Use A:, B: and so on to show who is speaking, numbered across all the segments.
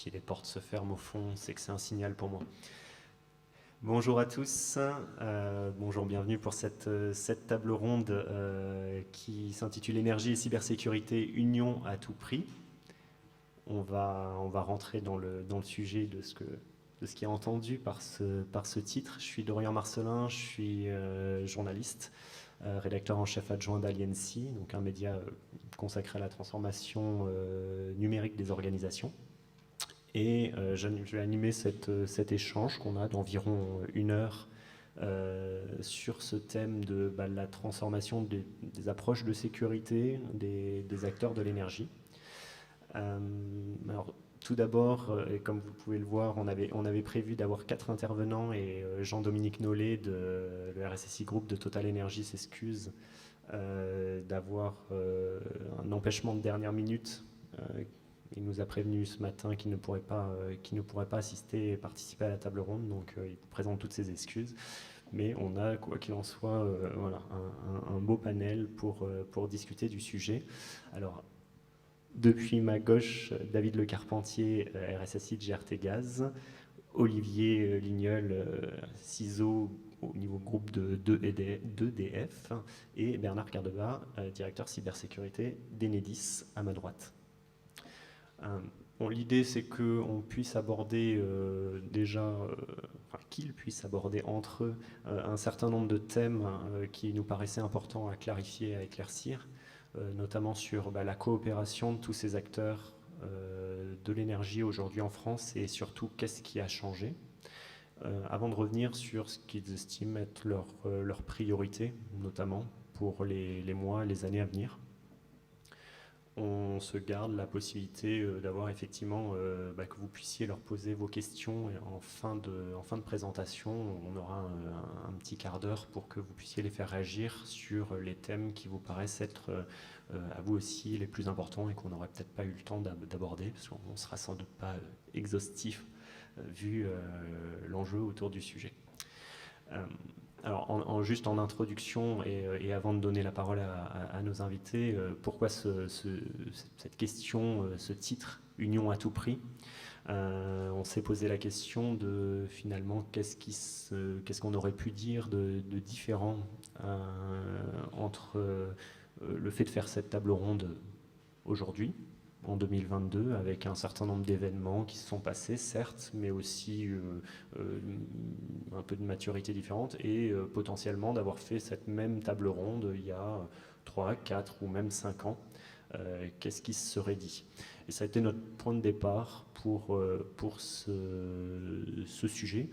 A: Si les portes se ferment au fond, c'est que c'est un signal pour moi. Bonjour à tous, bonjour, bienvenue pour cette table ronde qui s'intitule Énergie et cybersécurité, union à tout prix. On va rentrer dans le sujet de ce qui est entendu par ce titre. Je suis Dorian Marcelin, je suis journaliste, rédacteur en chef adjoint d'Aliency, donc un média consacré à la transformation numérique des organisations. Et je vais animer cet échange qu'on a d'environ 1 heure sur ce thème de la transformation des approches de sécurité des acteurs de l'énergie. Alors, tout d'abord, et comme vous pouvez le voir, on avait prévu d'avoir 4 intervenants et Jean-Dominique Nollet de le RSSI Group de Total Energy s'excuse d'avoir un empêchement de dernière minute. Il nous a prévenu ce matin qu'il ne pourrait pas assister et participer à la table ronde, donc il présente toutes ses excuses. Mais on a, quoi qu'il en soit, voilà, un beau panel pour discuter du sujet. Alors, depuis ma gauche, David Le Carpentier, RSSI de GRT Gaz, Olivier Lignol, CISO au niveau groupe d'EDF, et Bernard Cardeba, directeur cybersécurité d'Enedis, à ma droite. L'idée, c'est qu'on puisse aborder qu'ils puissent aborder entre eux un certain nombre de thèmes qui nous paraissaient importants à clarifier, à éclaircir, notamment sur la coopération de tous ces acteurs de l'énergie aujourd'hui en France et surtout qu'est-ce qui a changé, avant de revenir sur ce qu'ils estiment être leurs priorités, notamment pour les mois, les années à venir. On se garde la possibilité d'avoir effectivement que vous puissiez leur poser vos questions en fin de présentation. On aura un petit quart d'heure pour que vous puissiez les faire réagir sur les thèmes qui vous paraissent être à vous aussi les plus importants et qu'on n'aurait peut-être pas eu le temps d'aborder, parce qu'on ne sera sans doute pas exhaustif vu l'enjeu autour du sujet. Alors, juste en introduction et avant de donner la parole à nos invités, pourquoi cette question, ce titre, Union à tout prix? On s'est posé la question de finalement qu'est-ce qu'on aurait pu dire de différent entre le fait de faire cette table ronde aujourd'hui, en 2022, avec un certain nombre d'événements qui se sont passés, certes, mais aussi un peu de maturité différente, et potentiellement d'avoir fait cette même table ronde il y a 3, 4 ou même 5 ans. Qu'est-ce qui se serait dit? Et ça a été notre point de départ pour ce sujet.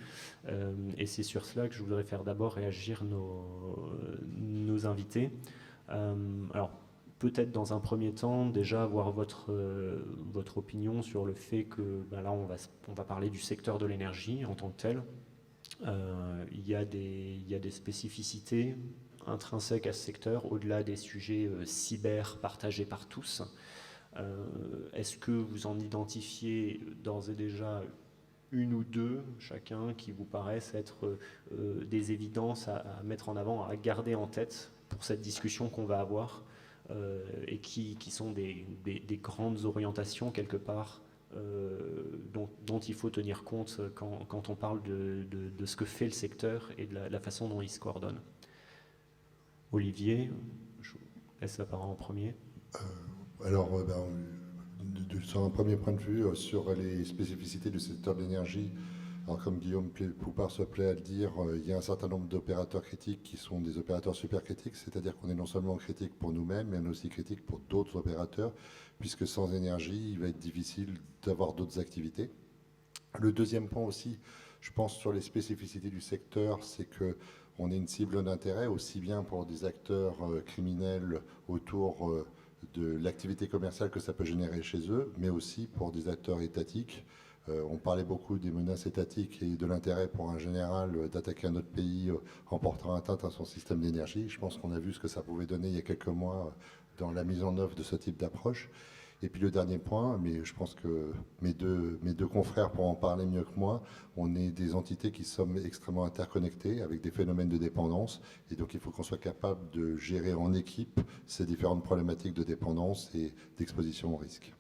A: Et c'est sur cela que je voudrais faire d'abord réagir nos invités. Alors, peut-être dans un premier temps, déjà avoir votre opinion sur le fait que là, on va parler du secteur de l'énergie en tant que tel. Il y a des spécificités intrinsèques à ce secteur, au-delà des sujets cyber partagés par tous. Est-ce que vous en identifiez d'ores et déjà une ou deux, chacun, qui vous paraissent être des évidences à mettre en avant, à garder en tête pour cette discussion qu'on va avoir, et qui sont des grandes orientations quelque part dont il faut tenir compte quand on parle de ce que fait le secteur et de la façon dont il se coordonne. Olivier, je vous laisse la parole en premier.
B: Sur un premier point de vue, sur les spécificités du secteur de l'énergie, alors comme Guillaume Poupard se plaît à le dire, il y a un certain nombre d'opérateurs critiques qui sont des opérateurs super critiques, c'est-à-dire qu'on est non seulement critique pour nous-mêmes, mais on est aussi critique pour d'autres opérateurs, puisque sans énergie, il va être difficile d'avoir d'autres activités. Le deuxième point aussi, je pense, sur les spécificités du secteur, c'est qu'on est une cible d'intérêt, aussi bien pour des acteurs criminels autour de l'activité commerciale que ça peut générer chez eux, mais aussi pour des acteurs étatiques. On parlait beaucoup des menaces étatiques et de l'intérêt pour un général d'attaquer un autre pays en portant atteinte à son système d'énergie. Je pense qu'on a vu ce que ça pouvait donner il y a quelques mois dans la mise en œuvre de ce type d'approche. Et puis le dernier point, mais je pense que mes deux confrères pourront en parler mieux que moi, on est des entités qui sommes extrêmement interconnectées avec des phénomènes de dépendance. Et donc il faut qu'on soit capable de gérer en équipe ces différentes problématiques de dépendance et d'exposition au risque.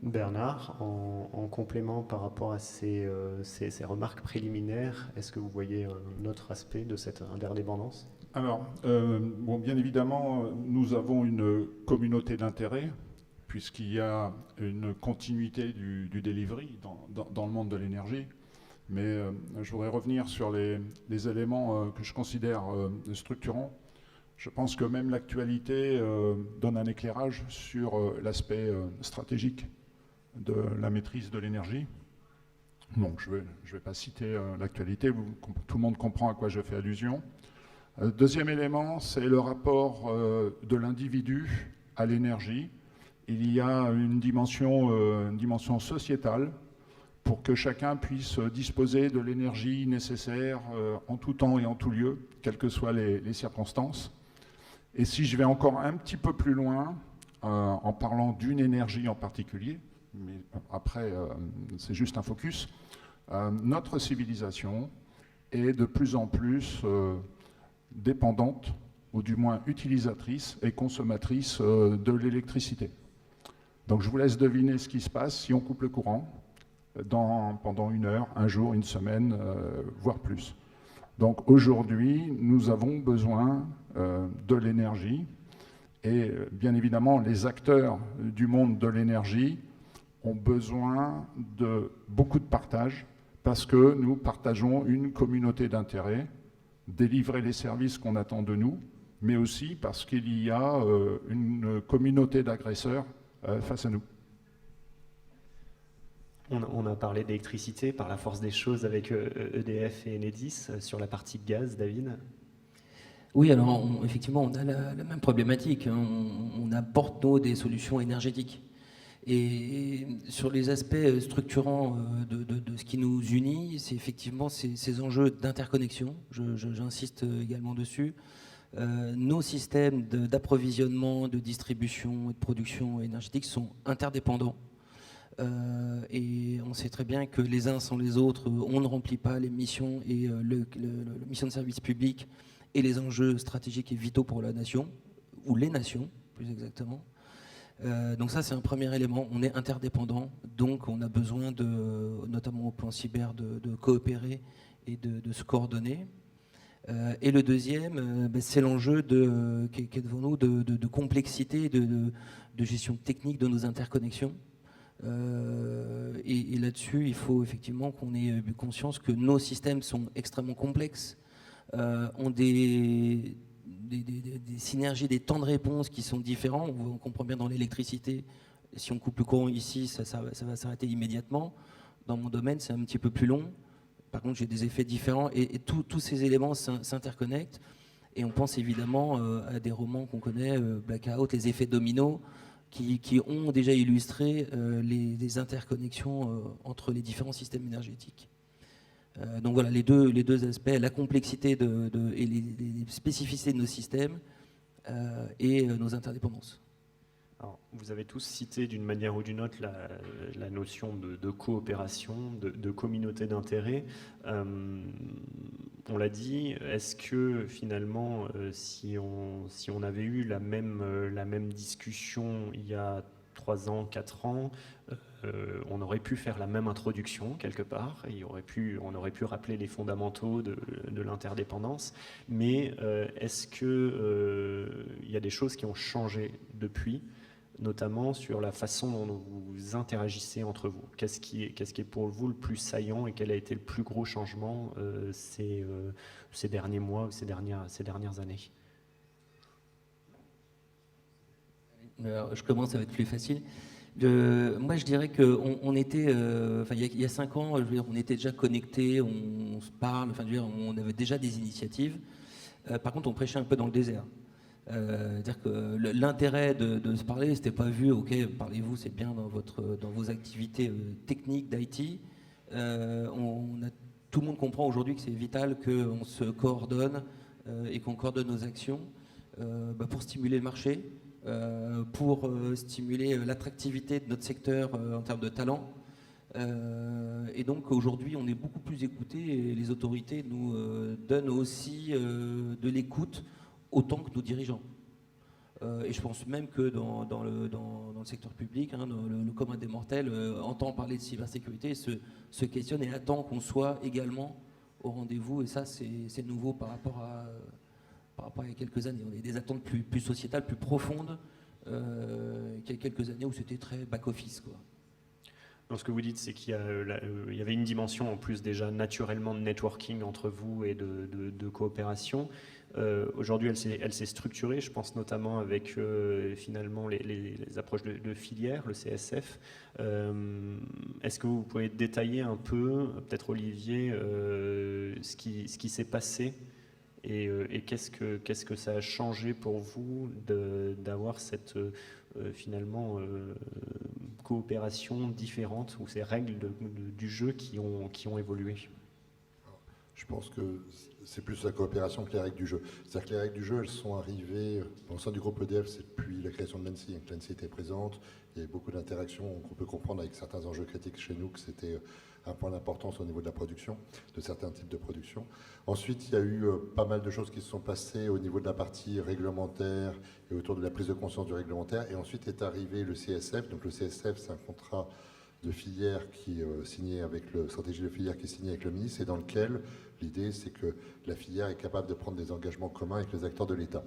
A: Bernard, en complément par rapport à ces remarques préliminaires, est-ce que vous voyez un autre aspect de cette interdépendance?
C: Alors, bon, bien évidemment, nous avons une communauté d'intérêts, puisqu'il y a une continuité du delivery dans le monde de l'énergie. Mais je voudrais revenir sur les éléments que je considère structurants. Je pense que même l'actualité donne un éclairage sur l'aspect stratégique de la maîtrise de l'énergie. Bon, je vais pas citer l'actualité, tout le monde comprend à quoi je fais allusion. Deuxième élément, c'est le rapport de l'individu à l'énergie. Il y a une dimension sociétale pour que chacun puisse disposer de l'énergie nécessaire en tout temps et en tout lieu, quelles que soient les circonstances. Et si je vais encore un petit peu plus loin, en parlant d'une énergie en particulier, mais après c'est juste un focus, notre civilisation est de plus en plus dépendante, ou du moins utilisatrice et consommatrice de l'électricité. Donc je vous laisse deviner ce qui se passe si on coupe le courant pendant 1 heure, un jour, une semaine, voire plus. Donc aujourd'hui, nous avons besoin de l'énergie et bien évidemment, les acteurs du monde de l'énergie ont besoin de beaucoup de partage parce que nous partageons une communauté d'intérêts, délivrer les services qu'on attend de nous, mais aussi parce qu'il y a une communauté d'agresseurs face à nous.
A: On a parlé d'électricité par la force des choses avec EDF et Enedis sur la partie gaz, David.
D: Oui, alors effectivement, on a la même problématique. Hein. On apporte, nous, des solutions énergétiques. Et sur les aspects structurants de ce qui nous unit, c'est effectivement ces enjeux d'interconnexion. J'insiste également dessus. Nos systèmes d'approvisionnement, de distribution et de production énergétique sont interdépendants. Et on sait très bien que les uns sans les autres, on ne remplit pas les missions et le mission de service public et les enjeux stratégiques et vitaux pour la nation, ou les nations, plus exactement. Donc ça, c'est un premier élément. On est interdépendants, donc on a besoin, notamment au plan cyber, de coopérer et de se coordonner. Et le deuxième, c'est l'enjeu qui est devant nous de complexité, de gestion technique de nos interconnexions. Et là-dessus, il faut effectivement qu'on ait conscience que nos systèmes sont extrêmement complexes, ont des synergies, des temps de réponse qui sont différents. On comprend bien dans l'électricité, si on coupe le courant ici, ça va s'arrêter immédiatement. Dans mon domaine, c'est un petit peu plus long. Par contre, j'ai des effets différents et tous ces éléments s'interconnectent. Et on pense évidemment à des romans qu'on connaît, Blackout, les effets dominos, qui ont déjà illustré les interconnexions entre les différents systèmes énergétiques. Donc voilà, les deux aspects, la complexité et les spécificités de nos systèmes et nos interdépendances.
A: Alors, vous avez tous cité d'une manière ou d'une autre la notion de coopération, de communauté d'intérêts. On l'a dit, est-ce que finalement, si on avait eu la même discussion il y a 3 ans, 4 ans, on aurait pu faire la même introduction quelque part, et on aurait pu rappeler les fondamentaux de l'interdépendance, mais est-ce qu'il y a des choses qui ont changé depuis, notamment sur la façon dont vous interagissez entre vous? Qu'est-ce qui est pour vous le plus saillant et quel a été le plus gros changement ces derniers mois ou ces dernières années?
D: Alors, je commence, ça va être plus facile. Moi, je dirais qu'on était, il y a 5 ans, je veux dire, on était déjà connectés, on se parle, je veux dire, on avait déjà des initiatives. Par contre, on prêchait un peu dans le désert. C'est-à-dire que l'intérêt de se parler, c'était pas vu, ok, parlez-vous, c'est bien dans vos activités techniques d'IT. Tout le monde comprend aujourd'hui que c'est vital qu'on se coordonne et qu'on coordonne nos actions pour stimuler le marché, pour stimuler l'attractivité de notre secteur en termes de talent. Et donc aujourd'hui, on est beaucoup plus écoutés et les autorités nous donnent aussi de l'écoute autant que nos dirigeants. Et je pense même que dans le secteur public, hein, le commun des mortels entend parler de cybersécurité, se questionne et attend qu'on soit également au rendez-vous. Et ça, c'est nouveau par rapport à il y a quelques années. On a des attentes plus sociétales, plus profondes qu'il y a quelques années où c'était très back-office, quoi.
A: Donc, ce que vous dites, c'est qu'il y avait une dimension en plus déjà naturellement de networking entre vous et de coopération. Aujourd'hui, elle s'est structurée, je pense notamment avec finalement les approches de filière, le CSF. Est-ce que vous pouvez détailler un peu, peut-être Olivier, ce qui s'est passé et qu'est-ce que ça a changé pour vous d'avoir cette finalement coopération différente ou ces règles du jeu qui ont évolué?
B: Je pense que c'est plus la coopération que les règles du jeu. C'est-à-dire que les règles du jeu, elles sont arrivées au sein du groupe EDF, c'est depuis la création de l'ANSSI. L'ANSSI était présente, il y avait beaucoup d'interactions. On peut comprendre avec certains enjeux critiques chez nous que c'était un point d'importance au niveau de la production, de certains types de production. Ensuite, il y a eu pas mal de choses qui se sont passées au niveau de la partie réglementaire et autour de la prise de conscience du réglementaire. Et ensuite est arrivé le CSF. Donc le CSF, c'est un contrat de filière qui est signé avec le stratégie de filière qui est signé avec le ministre et dans lequel l'idée c'est que la filière est capable de prendre des engagements communs avec les acteurs de l'État.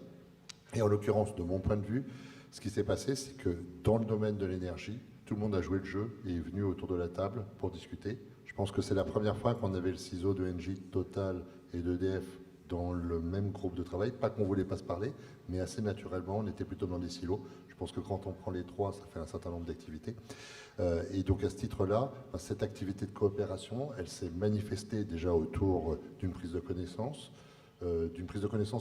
B: Et en l'occurrence, de mon point de vue, ce qui s'est passé, c'est que dans le domaine de l'énergie, tout le monde a joué le jeu et est venu autour de la table pour discuter. Je pense que c'est la première fois qu'on avait le ciseau de Engie, Total et d'EDF dans le même groupe de travail. Pas qu'on ne voulait pas se parler, mais assez naturellement, on était plutôt dans des silos. Je pense que quand on prend les trois, ça fait un certain nombre d'activités. Et donc à ce titre-là, cette activité de coopération, elle s'est manifestée déjà autour d'une prise de connaissance,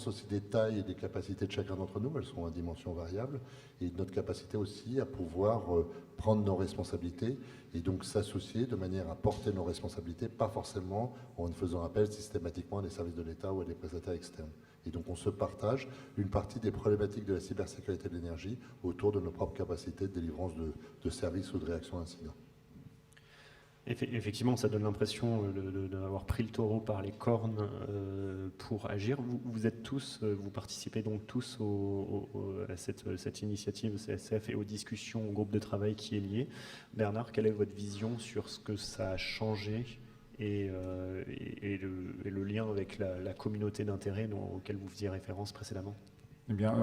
B: aussi des tailles et des capacités de chacun d'entre nous, elles sont à dimension variable, et de notre capacité aussi à pouvoir prendre nos responsabilités et donc s'associer de manière à porter nos responsabilités, pas forcément en faisant appel systématiquement à des services de l'État ou à des prestataires externes. Et donc on se partage une partie des problématiques de la cybersécurité de l'énergie autour de nos propres capacités de délivrance de services ou de réaction à incidents.
A: Effectivement, ça donne l'impression d'avoir pris le taureau par les cornes pour agir. Vous êtes tous, vous participez donc tous à cette initiative CSF et aux discussions, au groupe de travail qui est lié. Bernard, quelle est votre vision sur ce que ça a changé et le lien avec la communauté d'intérêt auquel vous faisiez référence précédemment?
C: Eh bien,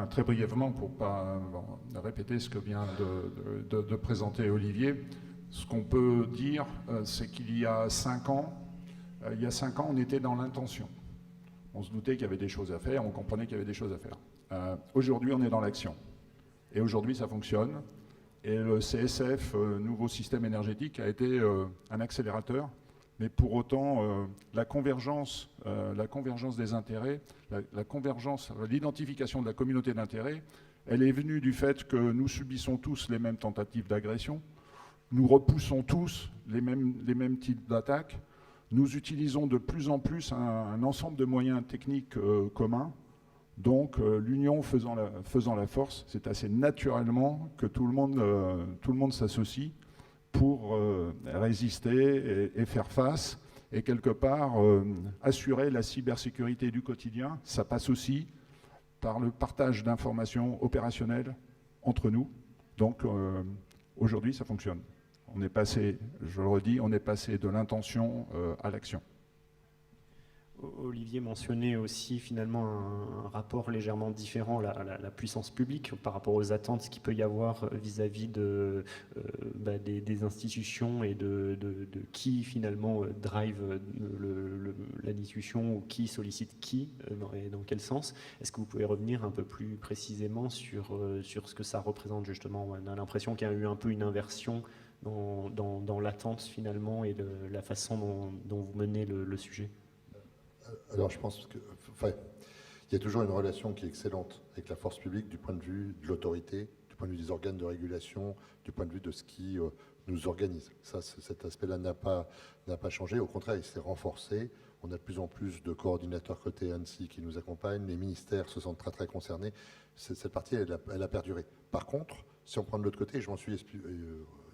C: très brièvement, pour ne pas répéter ce que vient de présenter Olivier, ce qu'on peut dire, c'est qu'il y a 5 ans, on était dans l'intention. On se doutait qu'il y avait des choses à faire, on comprenait qu'il y avait des choses à faire. Aujourd'hui, on est dans l'action. Et aujourd'hui, ça fonctionne. Et le CSF, nouveau système énergétique, a été un accélérateur. Mais pour autant, la convergence des intérêts, l'identification de la communauté d'intérêts, elle est venue du fait que nous subissons tous les mêmes tentatives d'agression, nous repoussons tous les mêmes types d'attaques, nous utilisons de plus en plus un ensemble de moyens techniques communs. Donc l'union faisant la force, c'est assez naturellement que tout le monde s'associe pour résister et faire face et quelque part assurer la cybersécurité du quotidien. Ça passe aussi par le partage d'informations opérationnelles entre nous. Donc aujourd'hui, ça fonctionne. On est passé, je le redis, on est passé de l'intention à l'action.
A: Olivier mentionnait aussi finalement un rapport légèrement différent à la puissance publique par rapport aux attentes qu'il peut y avoir vis-à-vis des institutions et de qui finalement drive la discussion ou qui sollicite qui et dans quel sens. Est-ce que vous pouvez revenir un peu plus précisément sur ce que ça représente justement? On a l'impression qu'il y a eu un peu une inversion dans l'attente finalement et de la façon dont vous menez le sujet.
B: Alors je pense que, il y a toujours une relation qui est excellente avec la force publique du point de vue de l'autorité, du point de vue des organes de régulation, du point de vue de ce qui nous organise. Ça, cet aspect-là n'a pas changé. Au contraire, il s'est renforcé. On a de plus en plus de coordinateurs côté ANSSI qui nous accompagnent. Les ministères se sentent très très concernés. Cette partie, elle a perduré. Par contre, si on prend de l'autre côté, je m'en suis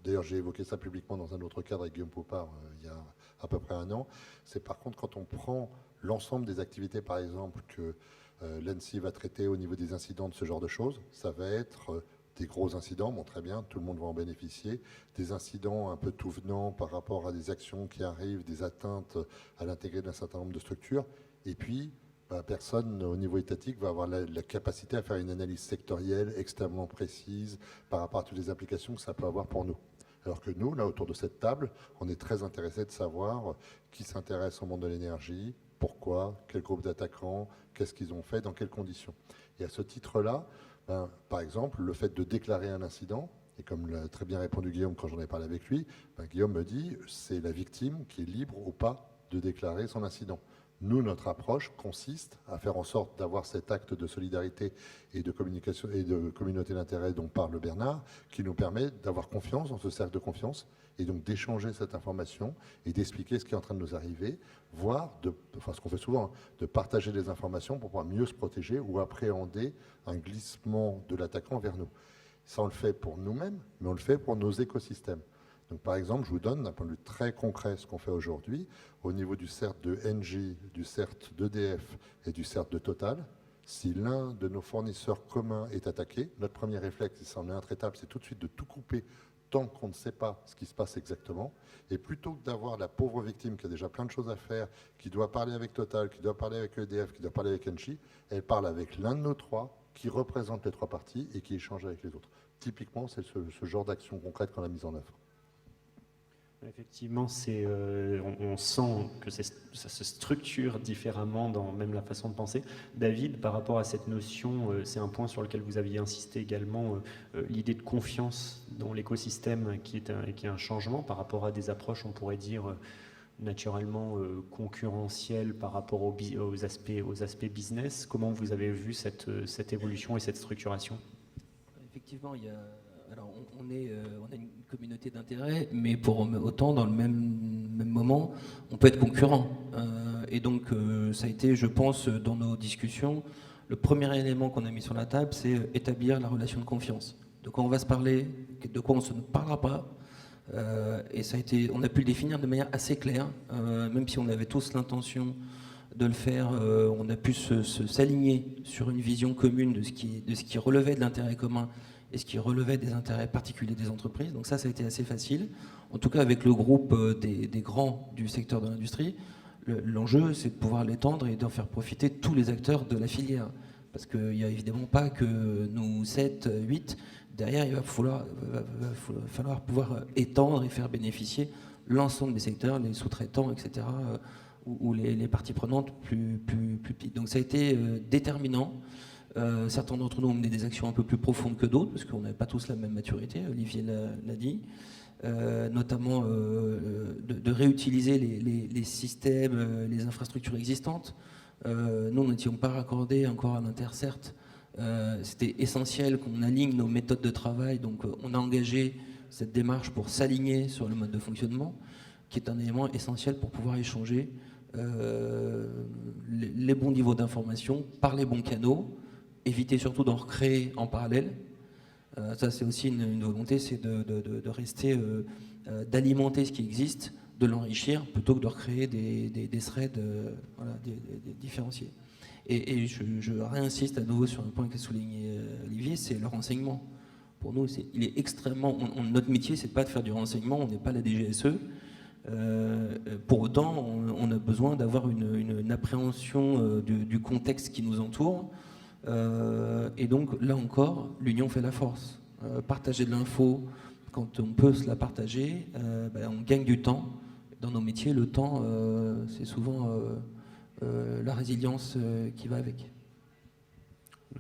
B: d'ailleurs j'ai évoqué ça publiquement dans un autre cadre avec Guillaume Poupard il y a à peu près 1 an, c'est par contre quand on prend l'ensemble des activités, par exemple, que l'ANSSI va traiter au niveau des incidents de ce genre de choses. Ça va être des gros incidents, bon très bien, tout le monde va en bénéficier, des incidents un peu tout venant par rapport à des actions qui arrivent, des atteintes à l'intégrité d'un certain nombre de structures, et puis personne au niveau étatique va avoir la capacité à faire une analyse sectorielle extrêmement précise par rapport à toutes les implications que ça peut avoir pour nous. Alors que nous, là, autour de cette table, on est très intéressés de savoir qui s'intéresse au monde de l'énergie, pourquoi, quel groupe d'attaquants, qu'est-ce qu'ils ont fait, dans quelles conditions. Et à ce titre-là, par exemple, le fait de déclarer un incident, et comme l'a très bien répondu Guillaume quand j'en ai parlé avec lui, Guillaume me dit c'est la victime qui est libre ou pas de déclarer son incident. Nous, notre approche consiste à faire en sorte d'avoir cet acte de solidarité et de communication et de communauté d'intérêt dont parle Bernard, qui nous permet d'avoir confiance dans ce cercle de confiance et donc d'échanger cette information et d'expliquer ce qui est en train de nous arriver, voire, ce qu'on fait souvent, de partager des informations pour pouvoir mieux se protéger ou appréhender un glissement de l'attaquant vers nous. Ça, on le fait pour nous-mêmes, mais on le fait pour nos écosystèmes. Donc, par exemple, je vous donne d'un point de vue très concret ce qu'on fait aujourd'hui au niveau du CERT de Engie, du CERT d'EDF et du CERT de Total. Si l'un de nos fournisseurs communs est attaqué, notre premier réflexe, et ça en est intraitable, c'est tout de suite de tout couper tant qu'on ne sait pas ce qui se passe exactement. Et plutôt que d'avoir la pauvre victime qui a déjà plein de choses à faire, qui doit parler avec Total, qui doit parler avec EDF, qui doit parler avec Engie, elle parle avec l'un de nos trois qui représente les trois parties et qui échange avec les autres. Typiquement, c'est ce genre d'action concrète qu'on a mise en œuvre.
A: Effectivement, on sent que ça se structure différemment dans même la façon de penser. David, par rapport à cette notion, c'est un point sur lequel vous aviez insisté également, l'idée de confiance dans l'écosystème qui est un changement par rapport à des approches, on pourrait dire, naturellement concurrentielles par rapport aux aspects business. Comment vous avez vu cette évolution et cette structuration ?
D: Effectivement, alors on a une communauté d'intérêt, mais pour autant, dans le même moment, on peut être concurrent. Et donc, ça a été, je pense, dans nos discussions, le premier élément qu'on a mis sur la table, c'est établir la relation de confiance. De quoi on va se parler, de quoi on ne se parlera pas. Et ça a été, on a pu le définir de manière assez claire, même si on avait tous l'intention de le faire, on a pu s'aligner sur une vision commune de ce qui relevait de l'intérêt commun et ce qui relevait des intérêts particuliers des entreprises. Donc ça a été assez facile. En tout cas, avec le groupe des grands du secteur de l'industrie, l'enjeu, c'est de pouvoir l'étendre et d'en faire profiter tous les acteurs de la filière. Parce qu'il n'y a évidemment pas que nous 7, 8. Derrière, il va falloir pouvoir étendre et faire bénéficier l'ensemble des secteurs, les sous-traitants, etc., ou les parties prenantes plus petites. Donc ça a été déterminant. Certains d'entre nous ont mené des actions un peu plus profondes que d'autres, parce qu'on n'avait pas tous la même maturité, Olivier l'a dit, notamment de réutiliser les systèmes, les infrastructures existantes. Nous n'étions pas raccordés encore à l'Intercert. C'était essentiel qu'on aligne nos méthodes de travail, donc on a engagé cette démarche pour s'aligner sur le mode de fonctionnement, qui est un élément essentiel pour pouvoir échanger les bons niveaux d'information par les bons canaux, éviter surtout d'en recréer en parallèle. Ça, c'est aussi une volonté, c'est de rester, d'alimenter ce qui existe, de l'enrichir, plutôt que de recréer des threads différenciés. Et je réinsiste à nouveau sur un point qu'a souligné Olivier, c'est le renseignement. Pour nous, il est extrêmement... notre métier, c'est pas de faire du renseignement, on n'est pas la DGSE. Pour autant, on a besoin d'avoir une appréhension du contexte qui nous entoure. Et donc, là encore, l'union fait la force. Partager de l'info, quand on peut se la partager, on gagne du temps. Dans nos métiers, le temps, c'est souvent la résilience qui va avec.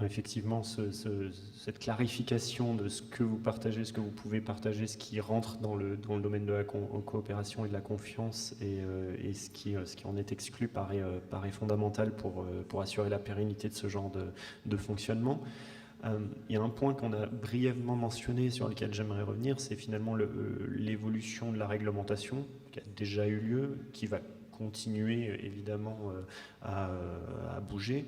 A: Effectivement, cette clarification de ce que vous partagez, ce que vous pouvez partager, ce qui rentre dans le domaine de la coopération et de la confiance et ce qui en est exclu paraît fondamental pour assurer la pérennité de ce genre de fonctionnement. Il y a un point qu'on a brièvement mentionné sur lequel j'aimerais revenir, c'est finalement l'évolution de la réglementation qui a déjà eu lieu, qui va continuer évidemment à bouger.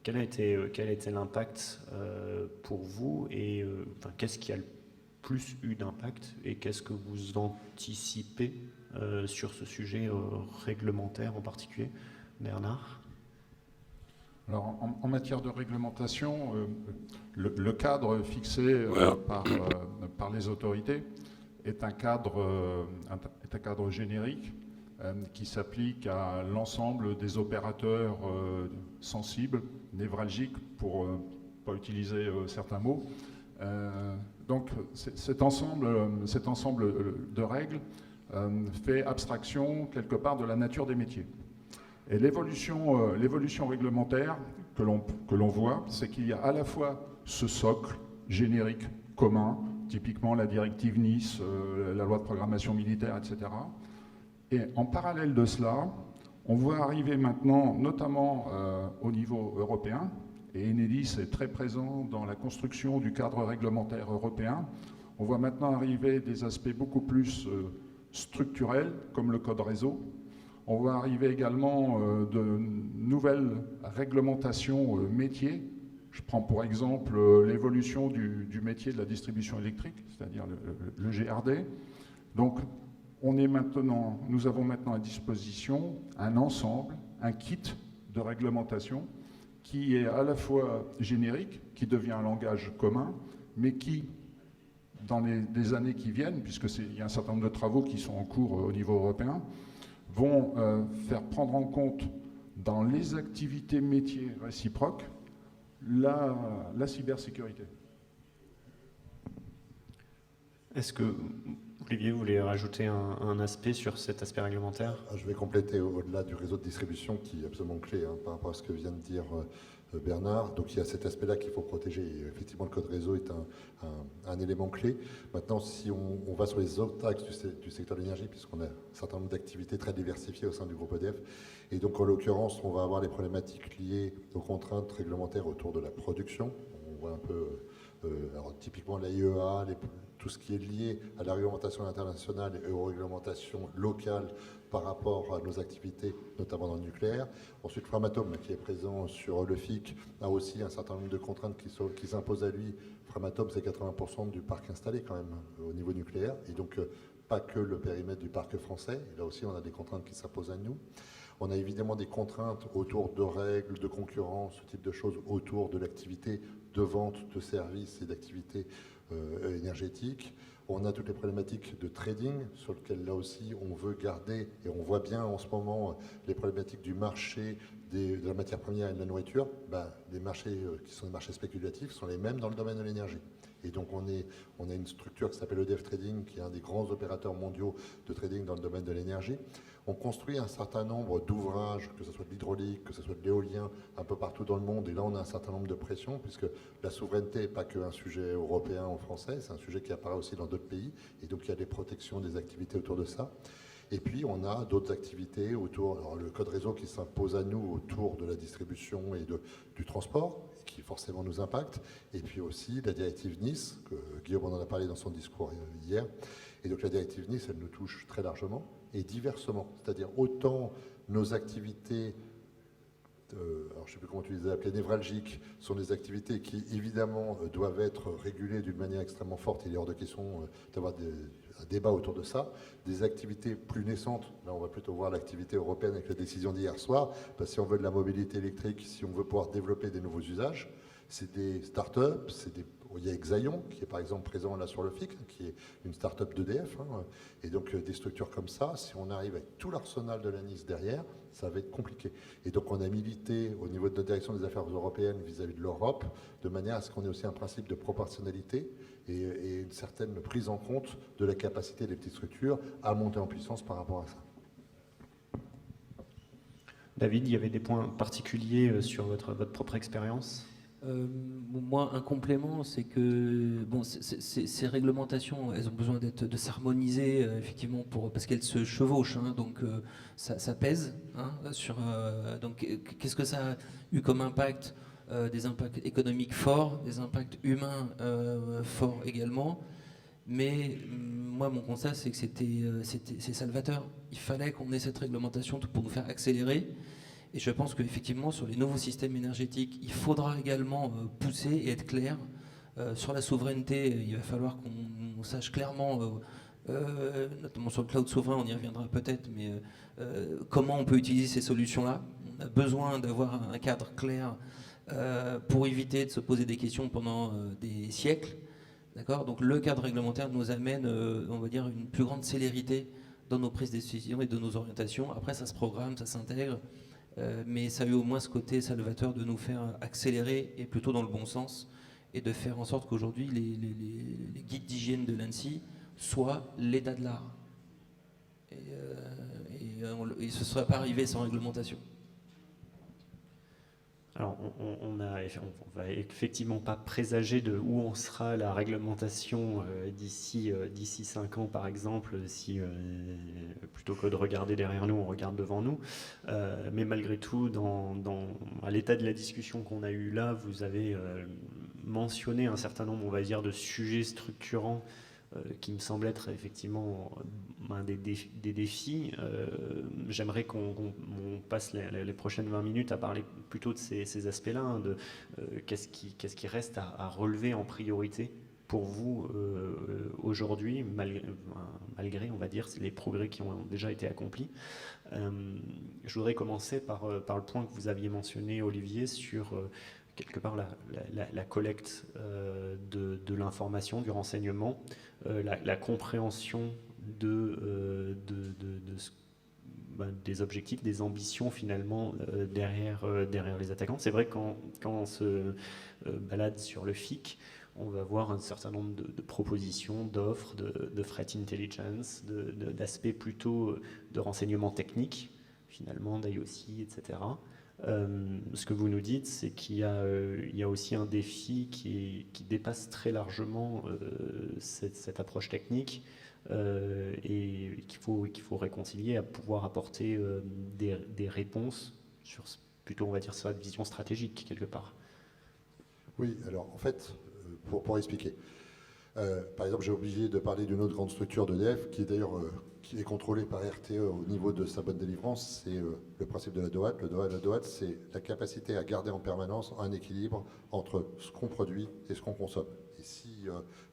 A: Quel a été l'impact pour vous et qu'est-ce qui a le plus eu d'impact et qu'est-ce que vous anticipez sur ce sujet réglementaire en particulier, Bernard ?
C: Alors, en matière de réglementation, le cadre fixé par les autorités est un cadre générique qui s'applique à l'ensemble des opérateurs sensibles, névralgiques, pour ne pas utiliser certains mots. Donc cet ensemble de règles fait abstraction quelque part de la nature des métiers. Et l'évolution réglementaire que l'on voit, c'est qu'il y a à la fois ce socle générique commun, typiquement la directive Nice, la loi de programmation militaire, etc. Et en parallèle de cela, on voit arriver maintenant, notamment au niveau européen, et Enedis est très présent dans la construction du cadre réglementaire européen, on voit maintenant arriver des aspects beaucoup plus structurels, comme le code réseau. On voit arriver également de nouvelles réglementations métiers. Je prends pour exemple l'évolution du métier de la distribution électrique, c'est-à-dire le GRD. Donc, nous avons maintenant à disposition un ensemble, un kit de réglementation qui est à la fois générique, qui devient un langage commun, mais qui, dans les années qui viennent, puisqu'il y a un certain nombre de travaux qui sont en cours au niveau européen, vont faire prendre en compte dans les activités métiers réciproques la cybersécurité.
A: Est-ce que Olivier voulait rajouter un aspect sur cet aspect réglementaire?
B: Je vais compléter au-delà du réseau de distribution qui est absolument clé par rapport à ce que vient de dire Bernard. Donc il y a cet aspect-là qu'il faut protéger. Et effectivement, le code réseau est un élément clé. Maintenant, si on va sur les autres axes du secteur de l'énergie, puisqu'on a un certain nombre d'activités très diversifiées au sein du groupe EDF, et donc en l'occurrence, on va avoir les problématiques liées aux contraintes réglementaires autour de la production. On voit un peu, alors typiquement l'AIEA, tout ce qui est lié à la réglementation internationale et aux réglementations locales par rapport à nos activités, notamment dans le nucléaire. Ensuite, Framatome, qui est présent sur le FIC, a aussi un certain nombre de contraintes qui s'imposent à lui. Framatome, c'est 80% du parc installé quand même au niveau nucléaire, et donc pas que le périmètre du parc français. Et là aussi, on a des contraintes qui s'imposent à nous. On a évidemment des contraintes autour de règles, de concurrence, ce type de choses autour de l'activité de vente de services et d'activités énergétiques. On a toutes les problématiques de trading sur lesquelles là aussi on veut garder, et on voit bien en ce moment les problématiques du marché de la matière première et de la nourriture. Les marchés qui sont des marchés spéculatifs sont les mêmes dans le domaine de l'énergie. Et donc on a une structure qui s'appelle EDF Trading, qui est un des grands opérateurs mondiaux de trading dans le domaine de l'énergie. On construit un certain nombre d'ouvrages, que ce soit de l'hydraulique, que ce soit de l'éolien, un peu partout dans le monde. Et là, on a un certain nombre de pressions, puisque la souveraineté n'est pas qu'un sujet européen ou français, c'est un sujet qui apparaît aussi dans d'autres pays. Et donc, il y a des protections des activités autour de ça. Et puis, on a d'autres activités autour, alors le code réseau qui s'impose à nous autour de la distribution et du transport, qui forcément nous impacte. Et puis aussi la directive Nice, que Guillaume en a parlé dans son discours hier. Et donc, la directive Nice, elle nous touche très largement et diversement. C'est-à-dire autant nos activités, alors je ne sais plus comment tu les as appelées, névralgiques, sont des activités qui évidemment doivent être régulées d'une manière extrêmement forte. Il est hors de question d'avoir un débat autour de ça. Des activités plus naissantes, là on va plutôt voir l'activité européenne avec la décision d'hier soir, parce que si on veut de la mobilité électrique, si on veut pouvoir développer des nouveaux usages, c'est des start-up, il y a Exaion qui est par exemple présent là sur le FIC, qui est une start-up d'EDF, et donc des structures comme ça, si on arrive avec tout l'arsenal de la Nice derrière, ça va être compliqué. Et donc on a milité au niveau de notre direction des affaires européennes vis-à-vis de l'Europe, de manière à ce qu'on ait aussi un principe de proportionnalité et une certaine prise en compte de la capacité des petites structures à monter en puissance par rapport à ça.
A: David, il y avait des points particuliers sur votre propre expérience?
D: Moi, un complément, c'est que ces réglementations, elles ont besoin de s'harmoniser, effectivement, parce qu'elles se chevauchent, donc ça pèse. Donc, qu'est-ce que ça a eu comme impact? Des impacts économiques forts, des impacts humains forts également. Mais moi, mon constat, c'est que c'est salvateur. Il fallait qu'on ait cette réglementation pour nous faire accélérer. Et je pense qu'effectivement, sur les nouveaux systèmes énergétiques, il faudra également pousser et être clair. Sur la souveraineté, il va falloir qu'on sache clairement, notamment sur le cloud souverain, on y reviendra peut-être, mais comment on peut utiliser ces solutions-là. On a besoin d'avoir un cadre clair pour éviter de se poser des questions pendant des siècles. D'accord ? Donc le cadre réglementaire nous amène, on va dire, une plus grande célérité dans nos prises de décision et de nos orientations. Après, ça se programme, ça s'intègre, mais ça a eu au moins ce côté salvateur de nous faire accélérer et plutôt dans le bon sens, et de faire en sorte qu'aujourd'hui, les guides d'hygiène de l'ANSSI soient l'état de l'art. Et ce ne serait pas arrivé sans réglementation.
A: Alors, on va effectivement pas présager de où on sera la réglementation d'ici 5 ans, par exemple, si plutôt que de regarder derrière nous, on regarde devant nous. Mais malgré tout, à l'état de la discussion qu'on a eue là, vous avez mentionné un certain nombre, on va dire, de sujets structurants qui me semble être effectivement un des défis. J'aimerais qu'on passe les prochaines 20 minutes à parler plutôt de ces aspects-là, hein, de qu'est-ce qui reste à relever en priorité pour vous aujourd'hui, malgré, on va dire, les progrès qui ont déjà été accomplis. Je voudrais commencer par le point que vous aviez mentionné, Olivier, sur quelque part la collecte de l'information, du renseignement, la compréhension des objectifs, des ambitions finalement derrière les attaquants. C'est vrai que quand on se balade sur le FIC, on va voir un certain nombre de propositions, d'offres, de threat intelligence, d'aspects plutôt de renseignement technique, finalement, d'IOC, etc. Ce que vous nous dites, c'est qu'il y a aussi un défi qui dépasse très largement cette approche technique et qu'il faut réconcilier à pouvoir apporter des réponses sur plutôt, on va dire, sa vision stratégique quelque part.
B: Oui, alors en fait, pour expliquer, par exemple, j'ai oublié de parler d'une autre grande structure d'EDF qui est d'ailleurs qui est contrôlée par RTE au niveau de sa bonne délivrance, c'est le principe de la DOAT. La DOAT, c'est la capacité à garder en permanence un équilibre entre ce qu'on produit et ce qu'on consomme. Et si,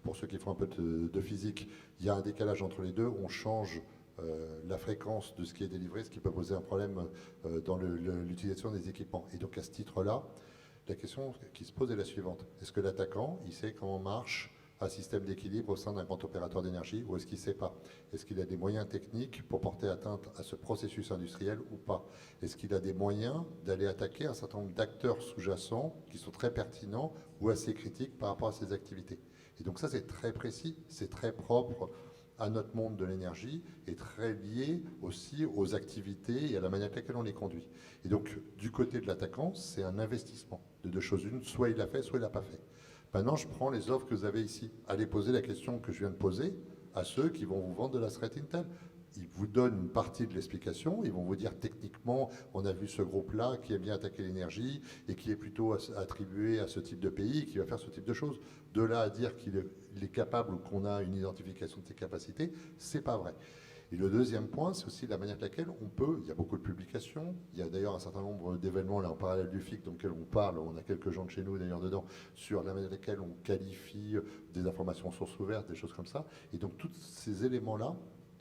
B: pour ceux qui font un peu de physique, il y a un décalage entre les deux, on change la fréquence de ce qui est délivré, ce qui peut poser un problème dans l'utilisation des équipements. Et donc à ce titre-là, la question qui se pose est la suivante. Est-ce que l'attaquant, il sait comment marche un système d'équilibre au sein d'un grand opérateur d'énergie, ou est-ce qu'il ne sait pas? Est-ce qu'il a des moyens techniques pour porter atteinte à ce processus industriel ou pas? Est-ce qu'il a des moyens d'aller attaquer un certain nombre d'acteurs sous-jacents qui sont très pertinents ou assez critiques par rapport à ces activités? Et donc ça, c'est très précis, c'est très propre à notre monde de l'énergie et très lié aussi aux activités et à la manière avec laquelle on les conduit. Et donc, du côté de l'attaquant, c'est un investissement de deux choses. Une, soit il l'a fait, soit il l'a pas fait. Maintenant, je prends les offres que vous avez ici. Allez poser la question que je viens de poser à ceux qui vont vous vendre de la threat intel. Ils vous donnent une partie de l'explication. Ils vont vous dire techniquement, on a vu ce groupe-là qui aime bien attaquer l'énergie et qui est plutôt attribué à ce type de pays, qui va faire ce type de choses. De là à dire qu'il est capable ou qu'on a une identification de ses capacités, c'est pas vrai. Et le deuxième point, c'est aussi la manière avec laquelle on peut, il y a beaucoup de publications, il y a d'ailleurs un certain nombre d'événements là en parallèle du FIC dans lesquels on parle, on a quelques gens de chez nous d'ailleurs dedans, sur la manière avec laquelle on qualifie des informations sources ouvertes, des choses comme ça. Et donc tous ces éléments-là,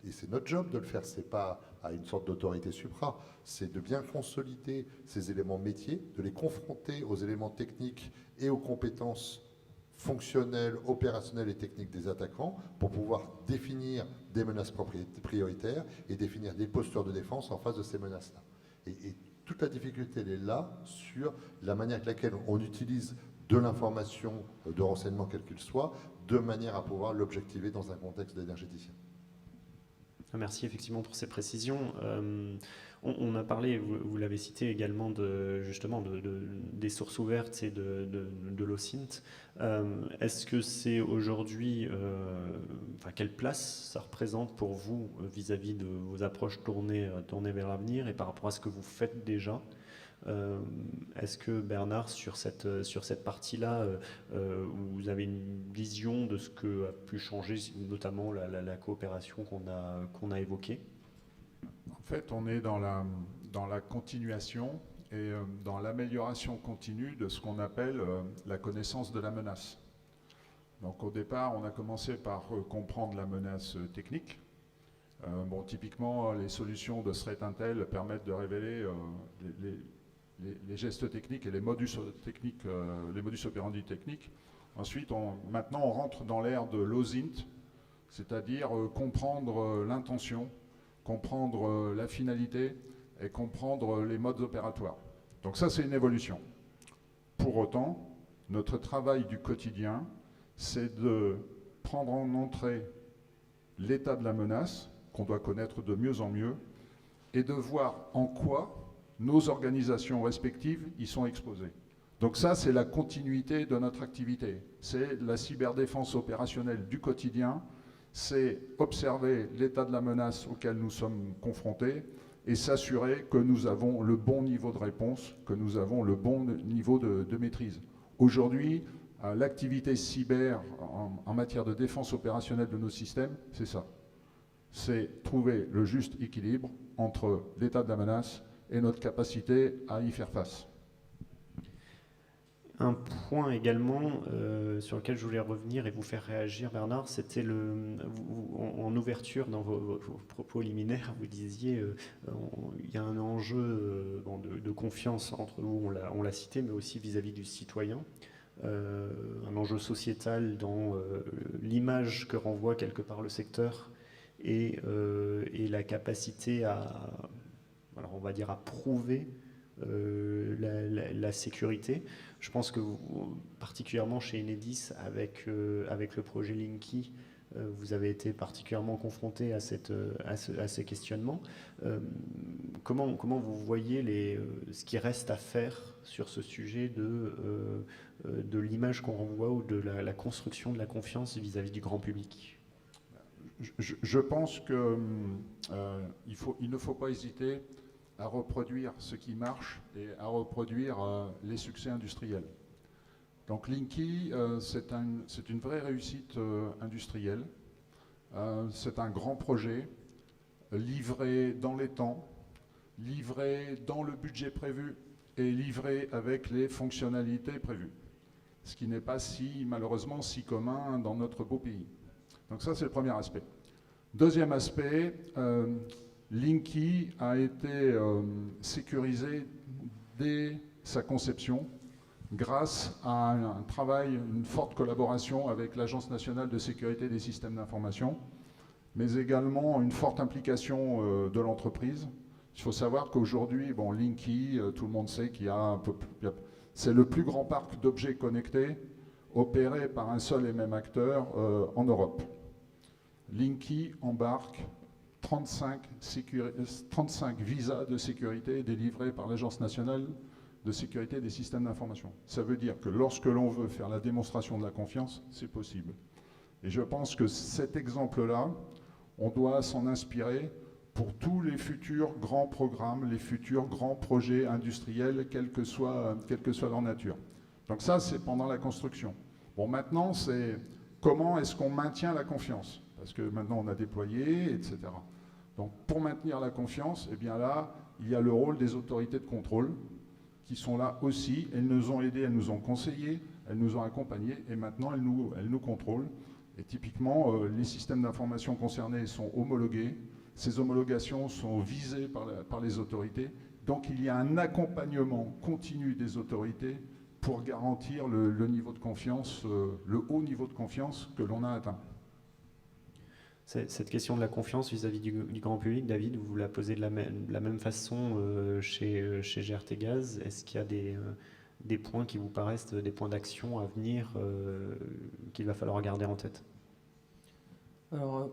B: et c'est notre job de le faire, c'est pas à une sorte d'autorité supra, c'est de bien consolider ces éléments métiers, de les confronter aux éléments techniques et aux compétences fonctionnelles, opérationnelles et techniques des attaquants pour pouvoir définir des menaces prioritaires et définir des postures de défense en face de ces menaces-là. Et toute la difficulté, elle est là sur la manière avec laquelle on utilise de l'information, de renseignement quel qu'il soit, de manière à pouvoir l'objectiver dans un contexte d'énergéticien.
A: Merci effectivement pour ces précisions. On a parlé, vous l'avez cité également, justement des sources ouvertes et de l'OSINT. Est-ce que c'est aujourd'hui, quelle place ça représente pour vous vis-à-vis de vos approches tournées vers l'avenir et par rapport à ce que vous faites déjà? Est-ce que Bernard, sur cette partie-là, vous avez une vision de ce que a pu changer, notamment la coopération qu'on a évoquée?
C: En fait, on est dans la continuation et dans l'amélioration continue de ce qu'on appelle la connaissance de la menace. Donc au départ, on a commencé par comprendre la menace technique. Typiquement, les solutions de threat intel permettent de révéler les gestes techniques et les modus operandi techniques. Ensuite, maintenant, on rentre dans l'ère de l'OSINT, c'est-à-dire comprendre l'intention, comprendre la finalité et comprendre les modes opératoires. Donc ça, c'est une évolution. Pour autant, notre travail du quotidien, c'est de prendre en entrée l'état de la menace, qu'on doit connaître de mieux en mieux, et de voir en quoi nos organisations respectives y sont exposées. Donc ça, c'est la continuité de notre activité. C'est la cyberdéfense opérationnelle du quotidien, c'est observer l'état de la menace auquel nous sommes confrontés et s'assurer que nous avons le bon niveau de réponse, que nous avons le bon niveau de maîtrise. Aujourd'hui, l'activité cyber en matière de défense opérationnelle de nos systèmes, c'est ça. C'est trouver le juste équilibre entre l'état de la menace et notre capacité à y faire face.
A: Un point également sur lequel je voulais revenir et vous faire réagir, Bernard, c'était en ouverture dans vos propos liminaires, vous disiez il y a un enjeu de confiance entre vous, on l'a cité, mais aussi vis-à-vis du citoyen. Un enjeu sociétal dans l'image que renvoie quelque part le secteur et la capacité alors on va dire à prouver la sécurité. Je pense que particulièrement chez Enedis, avec le projet Linky, vous avez été particulièrement confronté à ces questionnements. Comment vous voyez ce qui reste à faire sur ce sujet de l'image qu'on renvoie ou de la construction de la confiance vis-à-vis du grand public ?
C: Je pense qu'il ne faut pas hésiter à reproduire ce qui marche et à reproduire les succès industriels. Donc Linky, c'est une vraie réussite industrielle. C'est un grand projet, livré dans les temps, livré dans le budget prévu et livré avec les fonctionnalités prévues. Ce qui n'est pas malheureusement si commun dans notre beau pays. Donc ça, c'est le premier aspect. Deuxième aspect, Linky a été sécurisé dès sa conception grâce à un travail, une forte collaboration avec l'Agence nationale de sécurité des systèmes d'information, mais également une forte implication de l'entreprise. Il faut savoir qu'aujourd'hui, Linky, tout le monde sait qu'il y a c'est le plus grand parc d'objets connectés opéré par un seul et même acteur en Europe. Linky embarque 35 visas de sécurité délivrés par l'Agence nationale de sécurité des systèmes d'information. Ça veut dire que lorsque l'on veut faire la démonstration de la confiance, c'est possible. Et je pense que cet exemple-là, on doit s'en inspirer pour tous les futurs grands programmes, les futurs grands projets industriels, quelle que soit leur nature. Donc ça, c'est pendant la construction. Bon, maintenant, c'est comment est-ce qu'on maintient la confiance ? Parce que maintenant, on a déployé, etc. Donc, pour maintenir la confiance, eh bien là, il y a le rôle des autorités de contrôle qui sont là aussi. Elles nous ont aidés, elles nous ont conseillés, elles nous ont accompagnés et maintenant, elles nous contrôlent. Et typiquement, les systèmes d'information concernés sont homologués. Ces homologations sont visées par les autorités. Donc, il y a un accompagnement continu des autorités pour garantir le niveau de confiance, le haut niveau de confiance que l'on a atteint.
A: Cette question de la confiance vis-à-vis du grand public, David, vous la posez de la même façon chez GRT Gaz. Est-ce qu'il y a des points qui vous paraissent des points d'action à venir qu'il va falloir garder en tête ?
D: Alors,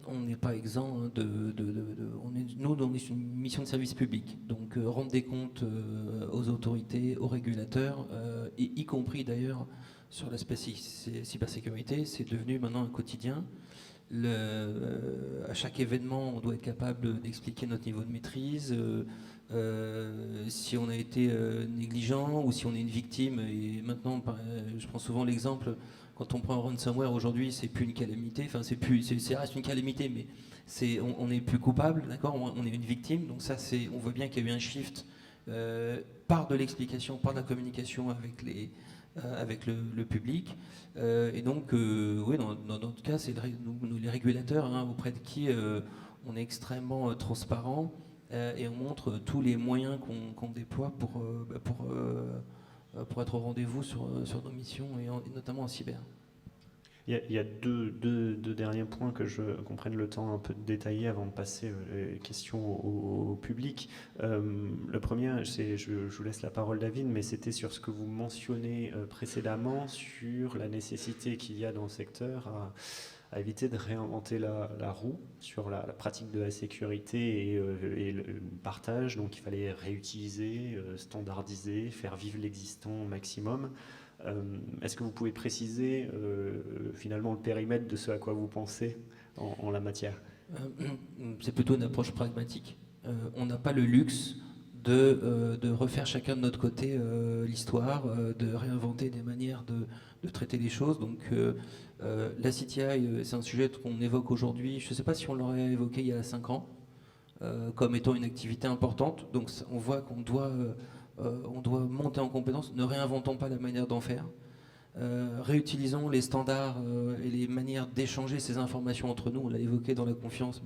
D: on n'est pas exempt nous, on est une mission de service public, donc rendre des comptes aux autorités, aux régulateurs, y compris d'ailleurs sur l'aspect cybersécurité, c'est devenu maintenant un quotidien. À chaque événement, on doit être capable d'expliquer notre niveau de maîtrise, si on a été négligent ou si on est une victime. Et maintenant, je prends souvent l'exemple, quand on prend un ransomware aujourd'hui, c'est plus une calamité, enfin ça reste une calamité, mais on n'est plus coupable, d'accord, on est une victime. Donc ça, on voit bien qu'il y a eu un shift par de l'explication, par de la communication avec le public. Et donc, oui, dans notre cas, c'est nous, les régulateurs, auprès de qui on est extrêmement transparent et on montre tous les moyens qu'on déploie pour être au rendez-vous sur nos missions, et notamment en cyber.
A: Il y a deux derniers points qu'on prenne le temps un peu de détailler avant de passer les questions au public. Le premier, je vous laisse la parole David, mais c'était sur ce que vous mentionnez précédemment, sur la nécessité qu'il y a dans le secteur à éviter de réinventer la roue sur la pratique de la sécurité et le partage. Donc il fallait réutiliser, standardiser, faire vivre l'existant au maximum. Est-ce que vous pouvez préciser finalement le périmètre de ce à quoi vous pensez en la matière?
D: C'est plutôt une approche pragmatique. On n'a pas le luxe de refaire chacun de notre côté l'histoire, de réinventer des manières de traiter les choses. Donc la CTI, c'est un sujet qu'on évoque aujourd'hui. Je ne sais pas si on l'aurait évoqué il y a 5 ans comme étant une activité importante. Donc on voit qu'on doit monter en compétence. Ne réinventons pas la manière d'en faire. Réutilisons les standards et les manières d'échanger ces informations entre nous. On l'a évoqué dans la confiance.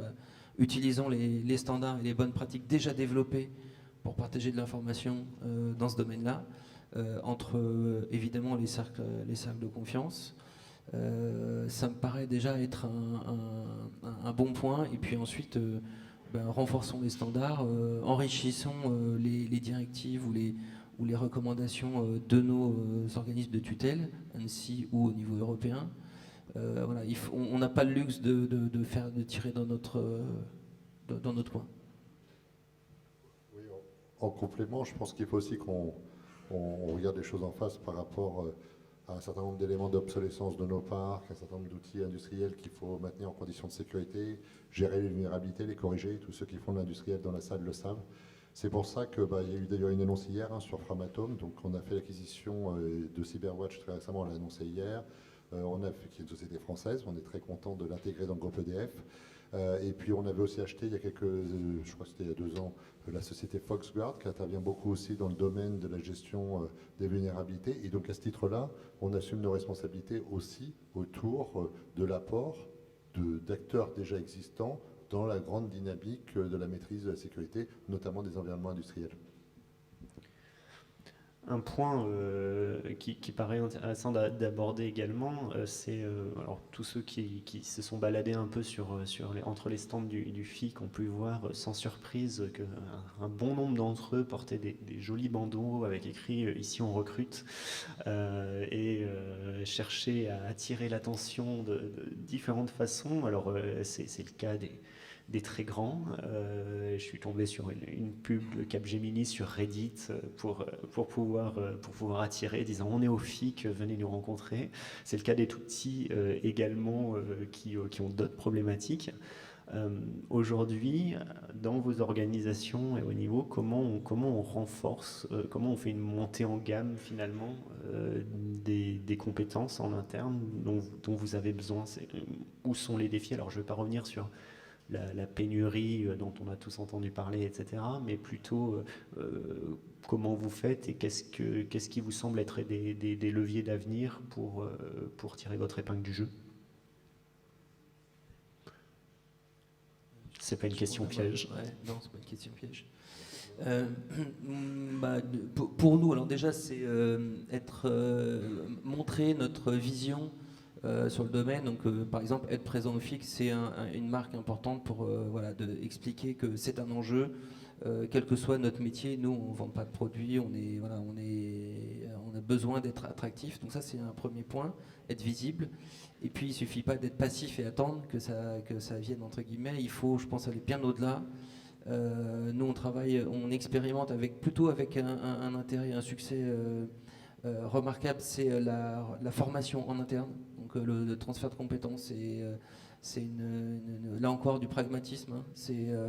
D: Utilisons les standards et les bonnes pratiques déjà développées pour partager de l'information dans ce domaine-là, entre évidemment les cercles de confiance. Ça me paraît déjà être un bon point. Et puis ensuite, renforçons les standards, enrichissons les directives ou les recommandations de nos organismes de tutelle, ANSSI ou au niveau européen. Voilà, on n'a pas le luxe de tirer dans notre coin.
B: Oui, en complément, je pense qu'il faut aussi qu'on regarde les choses en face par rapport à un certain nombre d'éléments d'obsolescence de nos parcs, un certain nombre d'outils industriels qu'il faut maintenir en conditions de sécurité, gérer les vulnérabilités, les corriger. Tous ceux qui font de l'industriel dans la salle le savent. C'est pour ça qu'il y a eu d'ailleurs une annonce hier sur Framatome. Donc on a fait l'acquisition de Cyberwatch très récemment, on l'a annoncé hier. On a fait, qui est une société française, on est très content de l'intégrer dans le groupe EDF. Et puis on avait aussi acheté il y a je crois que c'était il y a 2 ans, la société Foxguard qui intervient beaucoup aussi dans le domaine de la gestion des vulnérabilités. Et donc à ce titre-là, on assume nos responsabilités aussi autour de l'apport d'acteurs déjà existants dans la grande dynamique de la maîtrise de la sécurité, notamment des environnements industriels.
A: Un point qui paraît intéressant d'aborder également, c'est alors tous ceux qui se sont baladés un peu entre les stands du FIC ont pu voir sans surprise qu'un bon nombre d'entre eux portaient des jolis bandeaux avec écrit « Ici on recrute » et cherchaient à attirer l'attention de différentes façons. Alors c'est le cas des très grands. Je suis tombé sur une pub de Capgemini sur Reddit pour pouvoir attirer, disant on est au FIC, venez nous rencontrer. C'est le cas des tout petits également qui ont d'autres problématiques. Aujourd'hui, dans vos organisations et au niveau, comment on renforce, comment on fait une montée en gamme finalement des compétences en interne dont vous avez besoin? Où sont les défis? Alors je ne vais pas revenir sur la pénurie dont on a tous entendu parler, etc. Mais plutôt comment vous faites et qu'est-ce qui vous semble être des leviers d'avenir pour tirer votre épingle du jeu? C'est pas une question piège.
D: Ouais, non, c'est pas une question piège. Pour nous, alors déjà, c'est montrer notre vision sur le domaine. Donc, par exemple, être présent au FIC, c'est une marque importante pour expliquer que c'est un enjeu, quel que soit notre métier. Nous, on ne vend pas de produits, on a besoin d'être attractif. Donc ça, c'est un premier point, être visible. Et puis, il ne suffit pas d'être passif et attendre que ça vienne, entre guillemets. Il faut, je pense, aller bien au-delà. Nous, on expérimente plutôt avec un intérêt, un succès remarquable, c'est la formation en interne. Donc le transfert de compétences, c'est là encore du pragmatisme. Hein.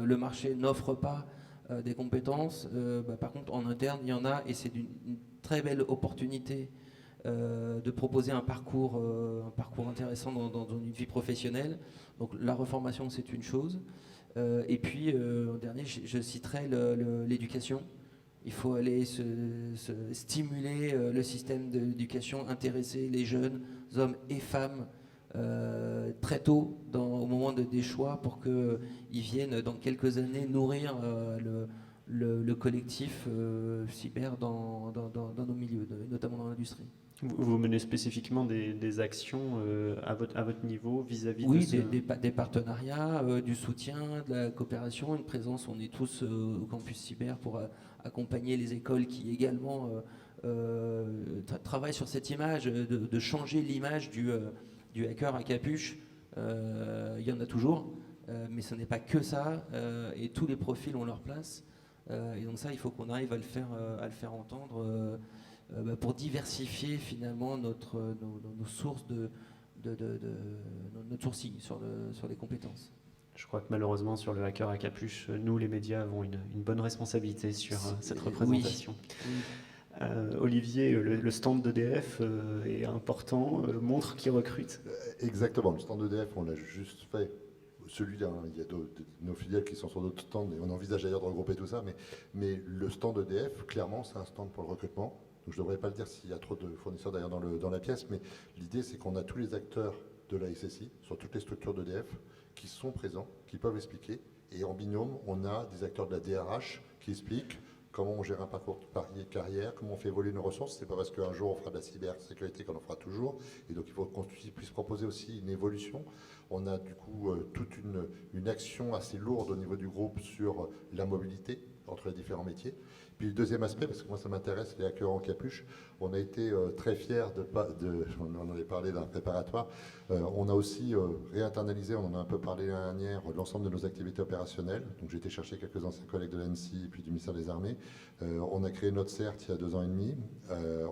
D: Le marché n'offre pas des compétences. Par contre, en interne, il y en a, et c'est une très belle opportunité de proposer un parcours intéressant dans une vie professionnelle. Donc la reformation, c'est une chose. Et puis, en dernier, je citerai l'éducation. Il faut aller stimuler le système d'éducation, intéresser les jeunes hommes et femmes très tôt au moment des choix pour qu'ils viennent dans quelques années nourrir le collectif cyber dans nos milieux, notamment dans l'industrie.
A: Vous menez spécifiquement des actions à votre niveau vis-à-vis
D: oui,
A: de ce...
D: des partenariats, du soutien, de la coopération, une présence. On est tous au campus cyber pour accompagner les écoles qui également travaillent sur cette image, de changer l'image du hacker à capuche. Il y en a toujours, mais ce n'est pas que ça, et tous les profils ont leur place. Et donc ça, il faut qu'on arrive à le faire entendre pour diversifier finalement nos sources notre sourcing sur les compétences.
A: Je crois que malheureusement sur le hacker à capuche, nous les médias avons une bonne responsabilité sur cette représentation.
D: Oui.
A: Olivier, le stand d'EDF est important, montre qui recrute.
B: Exactement, le stand d'EDF, on l'a juste fait. Celui-là, hein, il y a nos filiales qui sont sur d'autres stands et on envisage d'ailleurs de regrouper tout ça, mais le stand d'EDF, clairement, c'est un stand pour le recrutement. Donc je ne devrais pas le dire s'il y a trop de fournisseurs d'ailleurs dans la pièce, mais l'idée c'est qu'on a tous les acteurs de la SSI sur toutes les structures d'EDF qui sont présents, qui peuvent expliquer. Et en binôme, on a des acteurs de la DRH qui expliquent comment on gère un parcours de carrière, comment on fait évoluer nos ressources. C'est pas parce qu'un jour on fera de la cybersécurité qu'on en fera toujours. Et donc il faut qu'on puisse proposer aussi une évolution. On a du coup toute une action assez lourde au niveau du groupe sur la mobilité entre les différents métiers. Puis le deuxième aspect, parce que moi ça m'intéresse, les hackers en capuche, on a été très fiers on en avait parlé d'un préparatoire, on a aussi réinternalisé, on en a un peu parlé l'année dernière, l'ensemble de nos activités opérationnelles. Donc j'ai été chercher quelques anciens collègues de l'ANSSI et puis du ministère des Armées. On a créé notre CERT il y a 2 ans et demi.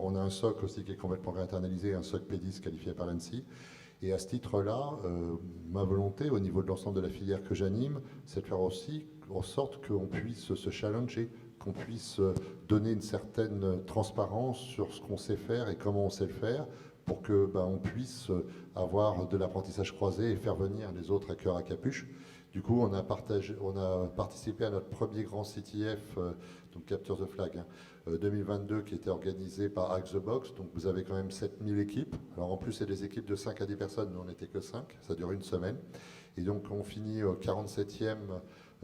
B: On a un SOC aussi qui est complètement réinternalisé, un SOC P10 qualifié par l'ANSSI. Et à ce titre-là, ma volonté au niveau de l'ensemble de la filière que j'anime, c'est de faire aussi en sorte qu'on puisse se challenger, qu'on puisse donner une certaine transparence sur ce qu'on sait faire et comment on sait le faire, pour que on puisse avoir de l'apprentissage croisé et faire venir les autres hackers à capuche. Du coup, on a participé à notre premier grand CTF, donc Capture the Flag, 2022, qui était organisé par Hack the Box. Donc vous avez quand même 7000 équipes. Alors en plus, c'est des équipes de 5 à 10 personnes, nous on n'était que 5. Ça dure une semaine. Et donc on finit 47e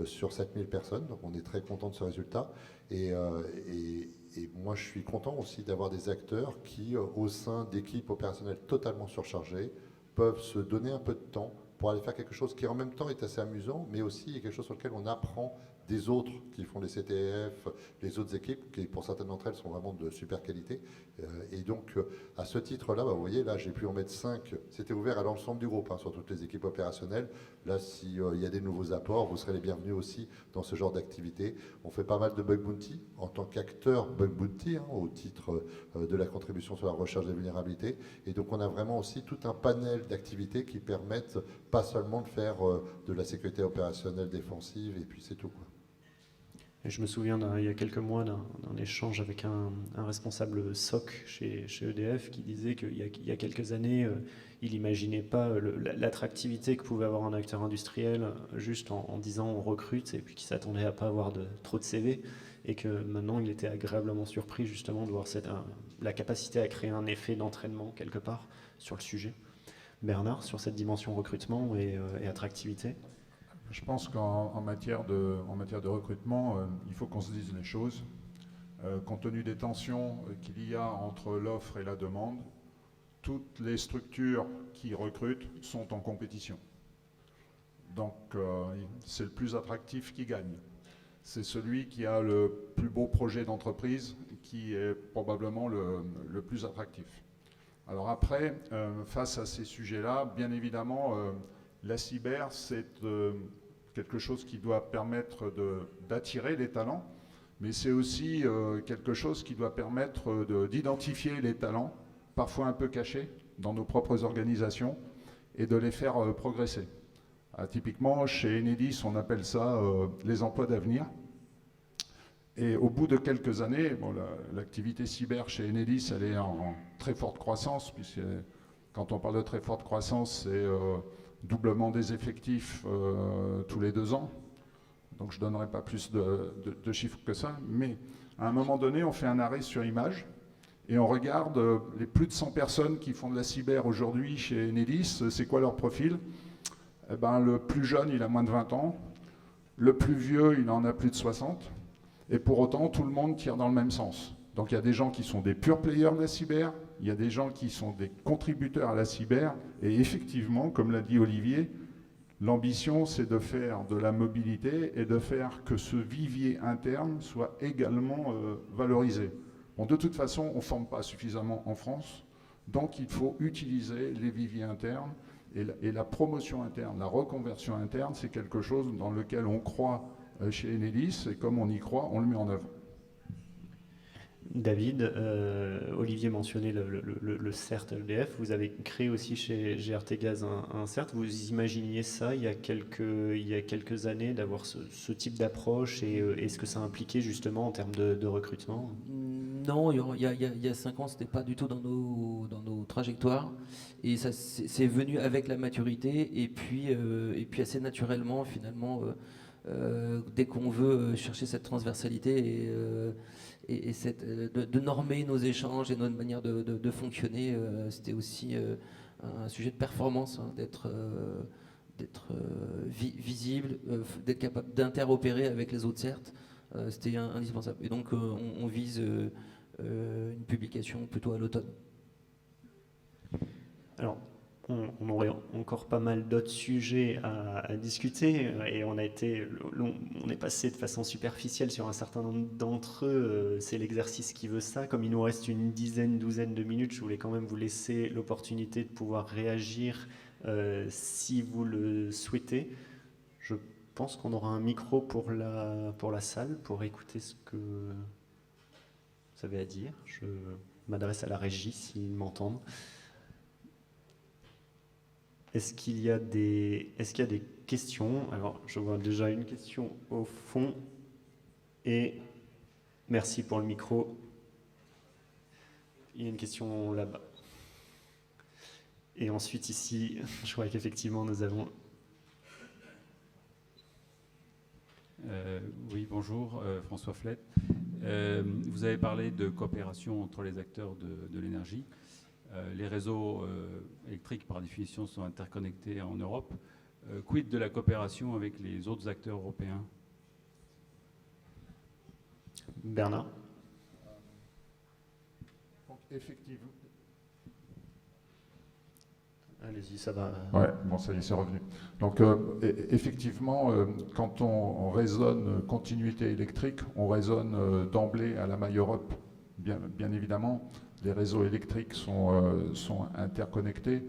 B: sur 7000 personnes. Donc on est très content de ce résultat. Et moi, je suis content aussi d'avoir des acteurs qui, au sein d'équipes opérationnelles totalement surchargées, peuvent se donner un peu de temps pour aller faire quelque chose qui en même temps est assez amusant, mais aussi quelque chose sur lequel on apprend des autres qui font les CTF, les autres équipes, qui pour certaines d'entre elles sont vraiment de super qualité. Et donc, à ce titre-là, vous voyez, là, j'ai pu en mettre 5. C'était ouvert à l'ensemble du groupe, sur toutes les équipes opérationnelles. Là, s'il y a des nouveaux apports, vous serez les bienvenus aussi dans ce genre d'activité. On fait pas mal de bug bounty en tant qu'acteur bug bounty, au titre de la contribution sur la recherche des vulnérabilités. Et donc, on a vraiment aussi tout un panel d'activités qui permettent pas seulement de faire de la sécurité opérationnelle défensive, et puis c'est tout, quoi.
A: Et je me souviens, il y a quelques mois, d'un échange avec un responsable SOC chez EDF qui disait qu'il y a quelques années, il n'imaginait pas l'attractivité que pouvait avoir un acteur industriel juste en disant on recrute, et puis qu'il s'attendait à pas avoir trop de CV, et que maintenant il était agréablement surpris justement de voir la capacité à créer un effet d'entraînement quelque part sur le sujet. Bernard, sur cette dimension recrutement et attractivité?
C: Je pense qu'en matière de recrutement, il faut qu'on se dise les choses. Compte tenu des tensions qu'il y a entre l'offre et la demande, toutes les structures qui recrutent sont en compétition. Donc c'est le plus attractif qui gagne. C'est celui qui a le plus beau projet d'entreprise qui est probablement le plus attractif. Alors après, face à ces sujets-là, bien évidemment, la cyber, c'est quelque chose qui doit permettre d'attirer les talents, mais c'est aussi quelque chose qui doit permettre d'identifier les talents, parfois un peu cachés, dans nos propres organisations, et de les faire progresser. Typiquement, chez Enedis, on appelle ça les emplois d'avenir. Et au bout de quelques années, l'activité cyber chez Enedis, elle est en très forte croissance, puisque quand on parle de très forte croissance, c'est doublement des effectifs tous les 2 ans. Donc je ne donnerai pas plus de chiffres que ça. Mais à un moment donné, on fait un arrêt sur image et on regarde les plus de 100 personnes qui font de la cyber aujourd'hui chez Enedis, c'est quoi leur profil? Eh ben, le plus jeune, il a moins de 20 ans, le plus vieux, il en a plus de 60, et pour autant, tout le monde tire dans le même sens. Donc il y a des gens qui sont des pure players de la cyber, il y a des gens qui sont des contributeurs à la cyber, et effectivement, comme l'a dit Olivier, l'ambition, c'est de faire de la mobilité et de faire que ce vivier interne soit également valorisé. Bon, de toute façon, on ne forme pas suffisamment en France, donc il faut utiliser les viviers internes, et la promotion interne, la reconversion interne, c'est quelque chose dans lequel on croit chez Enedis, et comme on y croit, on le met en œuvre.
A: David, Olivier mentionnait le CERT EDF. Vous avez créé aussi chez GRT Gaz un CERT. Vous imaginiez ça il y a quelques années d'avoir ce type d'approche et est-ce que ça impliquait justement en termes de recrutement?
D: Non, il y a 5 ans, ce n'était pas du tout dans nos trajectoires. Et ça c'est venu avec la maturité et puis assez naturellement, finalement, dès qu'on veut chercher cette transversalité et de normer nos échanges et notre manière de fonctionner, c'était aussi un sujet de performance, hein, d'être visible, d'être capable d'interopérer avec les autres CERT. C'était indispensable. Et donc on vise une publication plutôt à l'automne.
A: Alors, on aurait encore pas mal d'autres sujets à discuter et on est passé de façon superficielle sur un certain nombre d'entre eux. C'est l'exercice qui veut ça. Comme il nous reste une douzaine de minutes, je voulais quand même vous laisser l'opportunité de pouvoir réagir si vous le souhaitez. Je pense qu'on aura un micro pour la salle pour écouter ce que vous avez à dire. Je m'adresse à la régie s'ils m'entendent. Est-ce qu'il y a des questions? Alors, je vois déjà une question au fond. Et merci pour le micro. Il y a une question là-bas. Et ensuite, ici, je vois qu'effectivement, nous avons...
E: Oui, bonjour, François Flette. Vous avez parlé de coopération entre les acteurs de l'énergie. Les réseaux électriques, par définition, sont interconnectés en Europe. Quid de la coopération avec les autres acteurs européens?
A: Bernard?
C: Donc, effectivement.
A: Allez-y, ça va.
C: Ouais, bon, ça y est, c'est revenu. Donc, effectivement, quand on raisonne continuité électrique, on raisonne d'emblée à la maille Europe, bien évidemment. Les réseaux électriques sont interconnectés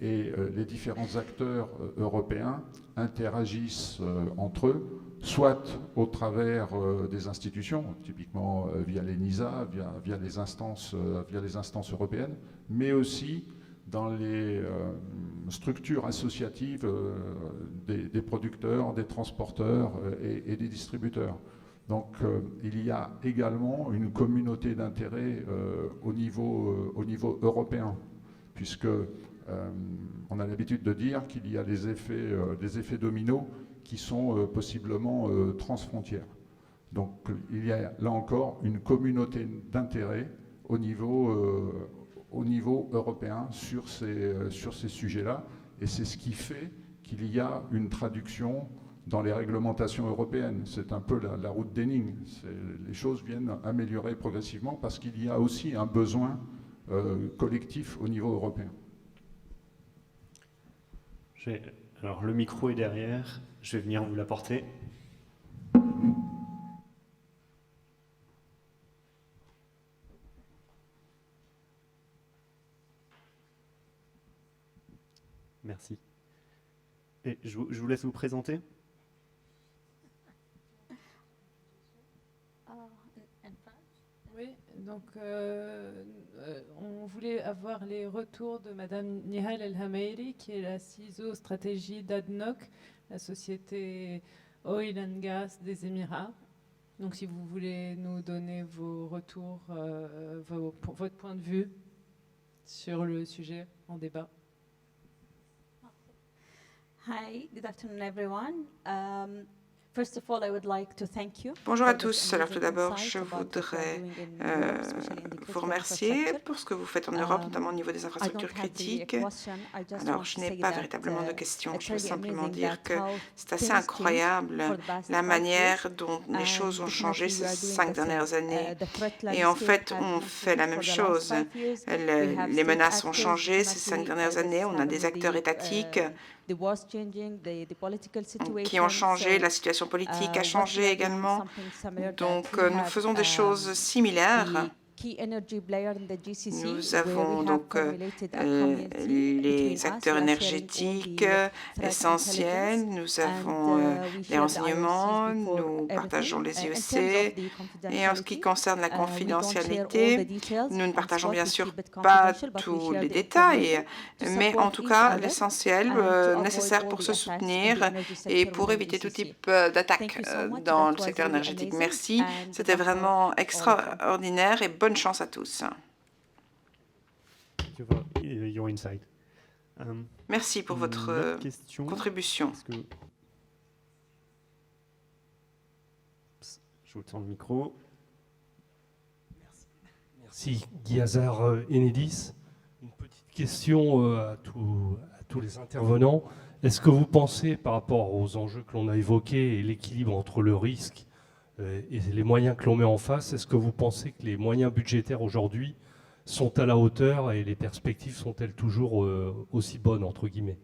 C: et les différents acteurs européens interagissent entre eux, soit au travers des institutions, typiquement via l'ENISA, via les instances européennes, mais aussi dans les structures associatives des producteurs, des transporteurs et des distributeurs. Donc il y a également une communauté d'intérêt au niveau européen, puisque on a l'habitude de dire qu'il y a des effets dominos qui sont possiblement transfrontières. Donc il y a là encore une communauté d'intérêt au niveau européen sur ces sujets-là, et c'est ce qui fait qu'il y a une traduction dans les réglementations européennes. C'est un peu la route d'énigme. Les choses viennent améliorer progressivement parce qu'il y a aussi un besoin collectif au niveau européen.
A: Alors le micro est derrière, je vais venir vous l'apporter. Merci. Et je vous laisse vous présenter.
F: Oui, donc on voulait avoir les retours de Madame Nihal El Hameiri, qui est la CISO stratégie d'ADNOC, la société Oil and Gas des Émirats. Donc si vous voulez nous donner vos retours, votre point de vue sur le sujet en débat.
G: Hi, good afternoon, everyone. Bonjour à tous. Alors tout d'abord, je voudrais vous remercier pour ce que vous faites en Europe, notamment au niveau des infrastructures critiques. Alors, je n'ai pas véritablement de questions. Je veux simplement dire que c'est assez incroyable la manière dont les choses ont changé ces 5 dernières années. Et en fait, on fait la même chose. Les menaces ont changé ces 5 dernières années. On a des acteurs étatiques qui ont changé, la situation politique a changé également. Donc, nous faisons des choses similaires. Nous avons donc les acteurs énergétiques essentiels, nous avons les renseignements, nous partageons les IEC. Et en ce qui concerne la confidentialité, nous ne partageons bien sûr pas tous les détails, mais en tout cas l'essentiel nécessaire pour se soutenir et pour éviter tout type d'attaque dans le secteur énergétique. Merci, c'était vraiment extraordinaire et bonne chance à tous. Merci pour votre contribution.
A: Je vous tends le micro.
H: Merci. Guy Hazard, Enedis. Une petite question à tous les intervenants. Est-ce que vous pensez, par rapport aux enjeux que l'on a évoqués et l'équilibre entre le risque et les moyens que l'on met en face, est-ce que vous pensez que les moyens budgétaires aujourd'hui sont à la hauteur et les perspectives sont-elles toujours aussi bonnes, entre guillemets?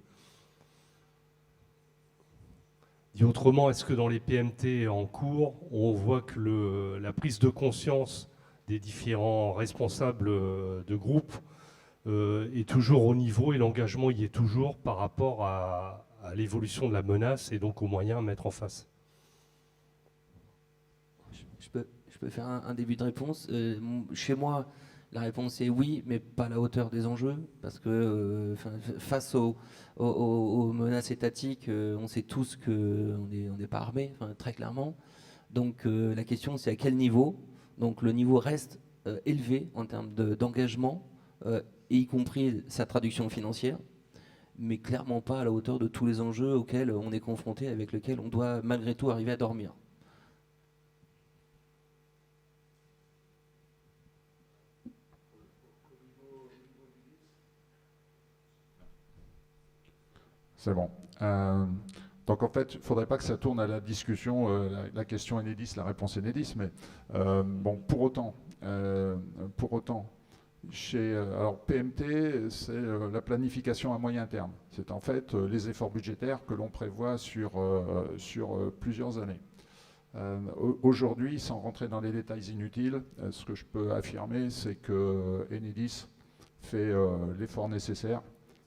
H: Dit autrement, est-ce que dans les PMT en cours, on voit que la prise de conscience des différents responsables de groupe est toujours au niveau et l'engagement y est toujours par rapport à l'évolution de la menace et donc aux moyens à mettre en face?
D: Je peux faire un début de réponse. Chez moi, la réponse est oui, mais pas à la hauteur des enjeux, parce que face aux menaces étatiques, on sait tous qu'on n'est pas armé, très clairement. Donc la question, c'est à quel niveau? Donc le niveau reste élevé en termes d'engagement, y compris sa traduction financière, mais clairement pas à la hauteur de tous les enjeux auxquels on est confronté, avec lesquels on doit malgré tout arriver à dormir.
C: C'est bon. Donc en fait, il ne faudrait pas que ça tourne à la discussion, la question Enedis, la réponse Enedis, mais bon, pour autant, alors PMT, c'est la planification à moyen terme. C'est en fait les efforts budgétaires que l'on prévoit sur plusieurs années. Aujourd'hui, sans rentrer dans les détails inutiles, ce que je peux affirmer, c'est que Enedis fait l'effort nécessaire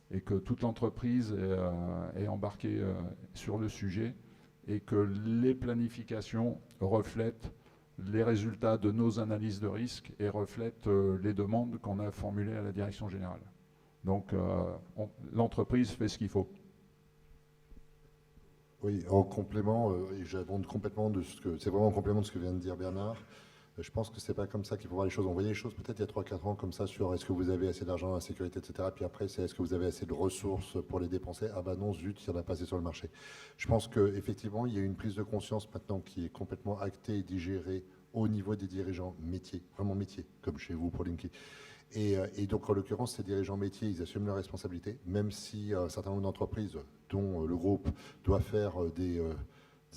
C: et que toute l'entreprise est embarquée sur le sujet et que les planifications reflètent les résultats de nos analyses de risque et reflètent les demandes qu'on a formulées à la direction générale. Donc l'entreprise fait ce qu'il faut.
B: Oui, en complément, et j'abonde complètement de ce que c'est vraiment en complément de ce que vient de dire Bernard. Je pense que c'est pas comme ça qu'il faut voir les choses. On voyait les choses peut-être il y a 3-4 ans comme ça sur est-ce que vous avez assez d'argent dans la sécurité, etc. Puis après, c'est est-ce que vous avez assez de ressources pour les dépenser? Ah bah non, zut, il n'y en a pas assez sur le marché. Je pense qu'effectivement, il y a une prise de conscience maintenant qui est complètement actée et digérée au niveau des dirigeants métiers, vraiment métiers, comme chez vous pour Linky. Et donc, en l'occurrence, ces dirigeants métiers, ils assument leurs responsabilités, même si un certain nombre d'entreprises, dont le groupe, doit faire des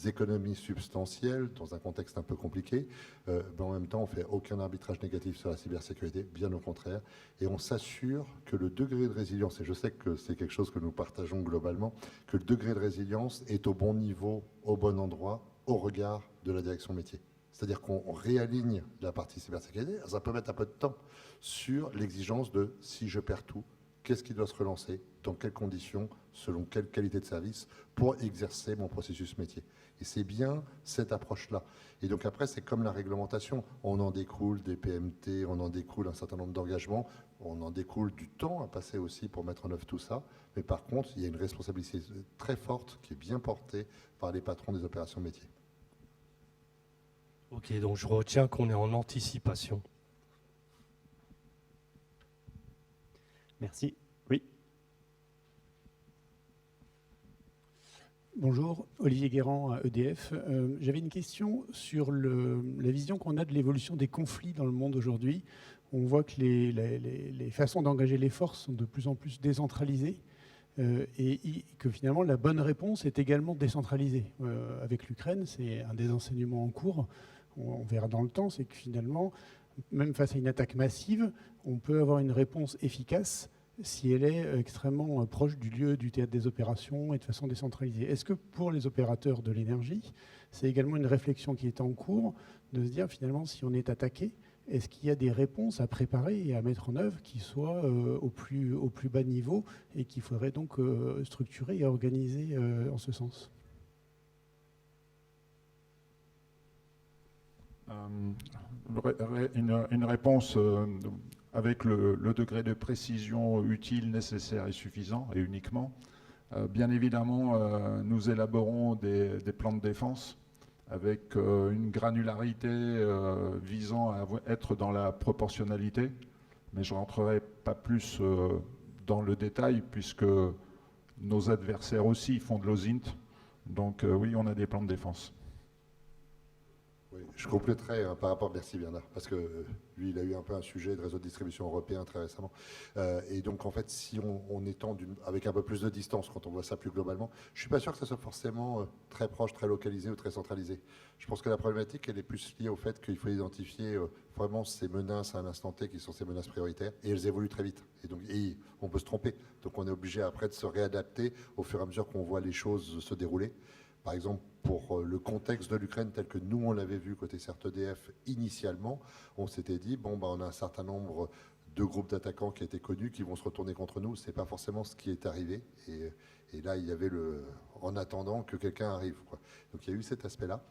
B: économies substantielles dans un contexte un peu compliqué. Mais en même temps, on ne fait aucun arbitrage négatif sur la cybersécurité, bien au contraire. Et on s'assure que le degré de résilience, et je sais que c'est quelque chose que nous partageons globalement, que le degré de résilience est au bon niveau, au bon endroit, au regard de la direction métier. C'est-à-dire qu'on réaligne la partie cybersécurité, ça peut mettre un peu de temps, sur l'exigence de si je perds tout, qu'est-ce qui doit se relancer, dans quelles conditions, selon quelle qualité de service, pour exercer mon processus métier. Et c'est bien cette approche-là. Et donc après, c'est comme la réglementation. On en découle des PMT, on en découle un certain nombre d'engagements, on en découle du temps à passer aussi pour mettre en œuvre tout ça. Mais par contre, il y a une responsabilité très forte qui est bien portée par les patrons des opérations métiers.
H: Ok, donc je retiens qu'on est en anticipation.
A: Merci. Oui.
I: Bonjour, Olivier Guérand à EDF. J'avais une question sur la vision qu'on a de l'évolution des conflits dans le monde aujourd'hui. On voit que les façons d'engager les forces sont de plus en plus décentralisées et que finalement la bonne réponse est également décentralisée. Avec l'Ukraine, c'est un des enseignements en cours. On verra dans le temps, c'est que finalement, même face à une attaque massive, on peut avoir une réponse efficace si elle est extrêmement proche du lieu du théâtre des opérations et de façon décentralisée. Est-ce que pour les opérateurs de l'énergie, c'est également une réflexion qui est en cours de se dire finalement si on est attaqué, est-ce qu'il y a des réponses à préparer et à mettre en œuvre qui soient au plus bas niveau et qu'il faudrait donc structurer et organiser en ce sens?
C: Une réponse avec le degré de précision utile, nécessaire et suffisant, et uniquement. Bien évidemment, nous élaborons des plans de défense avec une granularité visant à être dans la proportionnalité, mais je ne rentrerai pas plus dans le détail puisque nos adversaires aussi font de l'OSINT. Donc oui, on a des plans de défense.
B: Oui, je compléterai par rapport, merci Bernard, parce que lui, il a eu un peu un sujet de réseau de distribution européen très récemment. Et donc, en fait, si on étend avec un peu plus de distance, quand on voit ça plus globalement, je ne suis pas sûr que ça soit forcément très proche, très localisé ou très centralisé. Je pense que la problématique, elle est plus liée au fait qu'il faut identifier vraiment ces menaces à un instant T qui sont ces menaces prioritaires, et elles évoluent très vite. Et donc, on peut se tromper. Donc, on est obligé après de se réadapter au fur et à mesure qu'on voit les choses se dérouler. Par exemple, pour le contexte de l'Ukraine tel que nous, on l'avait vu côté CERT-EDF initialement, on s'était dit, on a un certain nombre de groupes d'attaquants qui étaient connus, qui vont se retourner contre nous. Ce n'est pas forcément ce qui est arrivé. Et là, il y avait en attendant que quelqu'un arrive, quoi. Donc il y a eu cet aspect-là.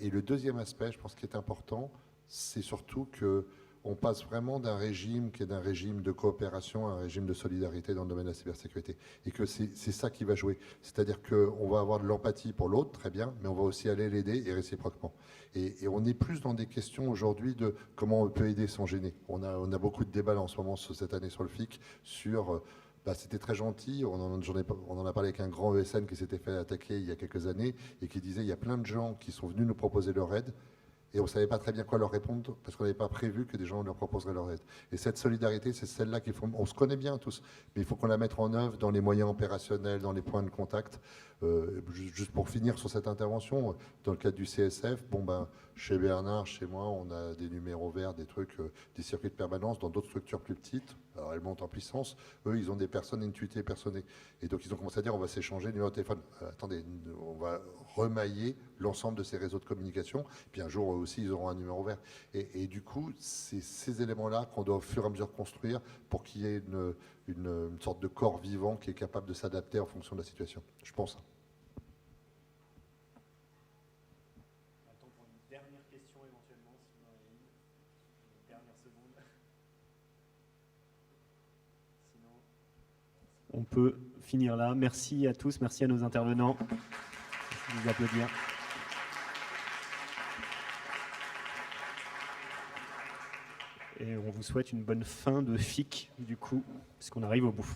B: Et le deuxième aspect, je pense, qui est important, c'est surtout qu'on passe vraiment d'un régime qui est d'un régime de coopération à un régime de solidarité dans le domaine de la cybersécurité. Et que c'est ça qui va jouer. C'est-à-dire qu'on va avoir de l'empathie pour l'autre, très bien, mais on va aussi aller l'aider et réciproquement. Et on est plus dans des questions aujourd'hui de comment on peut aider sans gêner. On a beaucoup de débats en ce moment, cette année sur le FIC, sur... c'était très gentil, on en a parlé avec un grand ESN qui s'était fait attaquer il y a quelques années et qui disait il y a plein de gens qui sont venus nous proposer leur aide. Et on ne savait pas très bien quoi leur répondre parce qu'on n'avait pas prévu que des gens leur proposeraient leur aide. Et cette solidarité, c'est celle-là qu'il faut... On se connaît bien tous, mais il faut qu'on la mette en œuvre dans les moyens opérationnels, dans les points de contact. Juste pour finir sur cette intervention, dans le cadre du CSF, chez Bernard, chez moi, on a des numéros verts, des trucs, des circuits de permanence. Dans d'autres structures plus petites, alors elles montent en puissance, eux, ils ont des personnes intuitées, personnées. Et donc, ils ont commencé à dire, on va s'échanger le numéro de téléphone. Attendez, on va remailler l'ensemble de ces réseaux de communication. Puis un jour, eux aussi, ils auront un numéro vert. Et du coup, c'est ces éléments-là qu'on doit au fur et à mesure construire pour qu'il y ait une sorte de corps vivant qui est capable de s'adapter en fonction de la situation. Je pense.
A: Attends pour une dernière question éventuellement, si on a une dernière seconde. Sinon, on peut finir là. Merci à tous, merci à nos intervenants. Merci de vous applaudir. Et on vous souhaite une bonne fin de FIC, du coup, puisqu'on arrive au bout.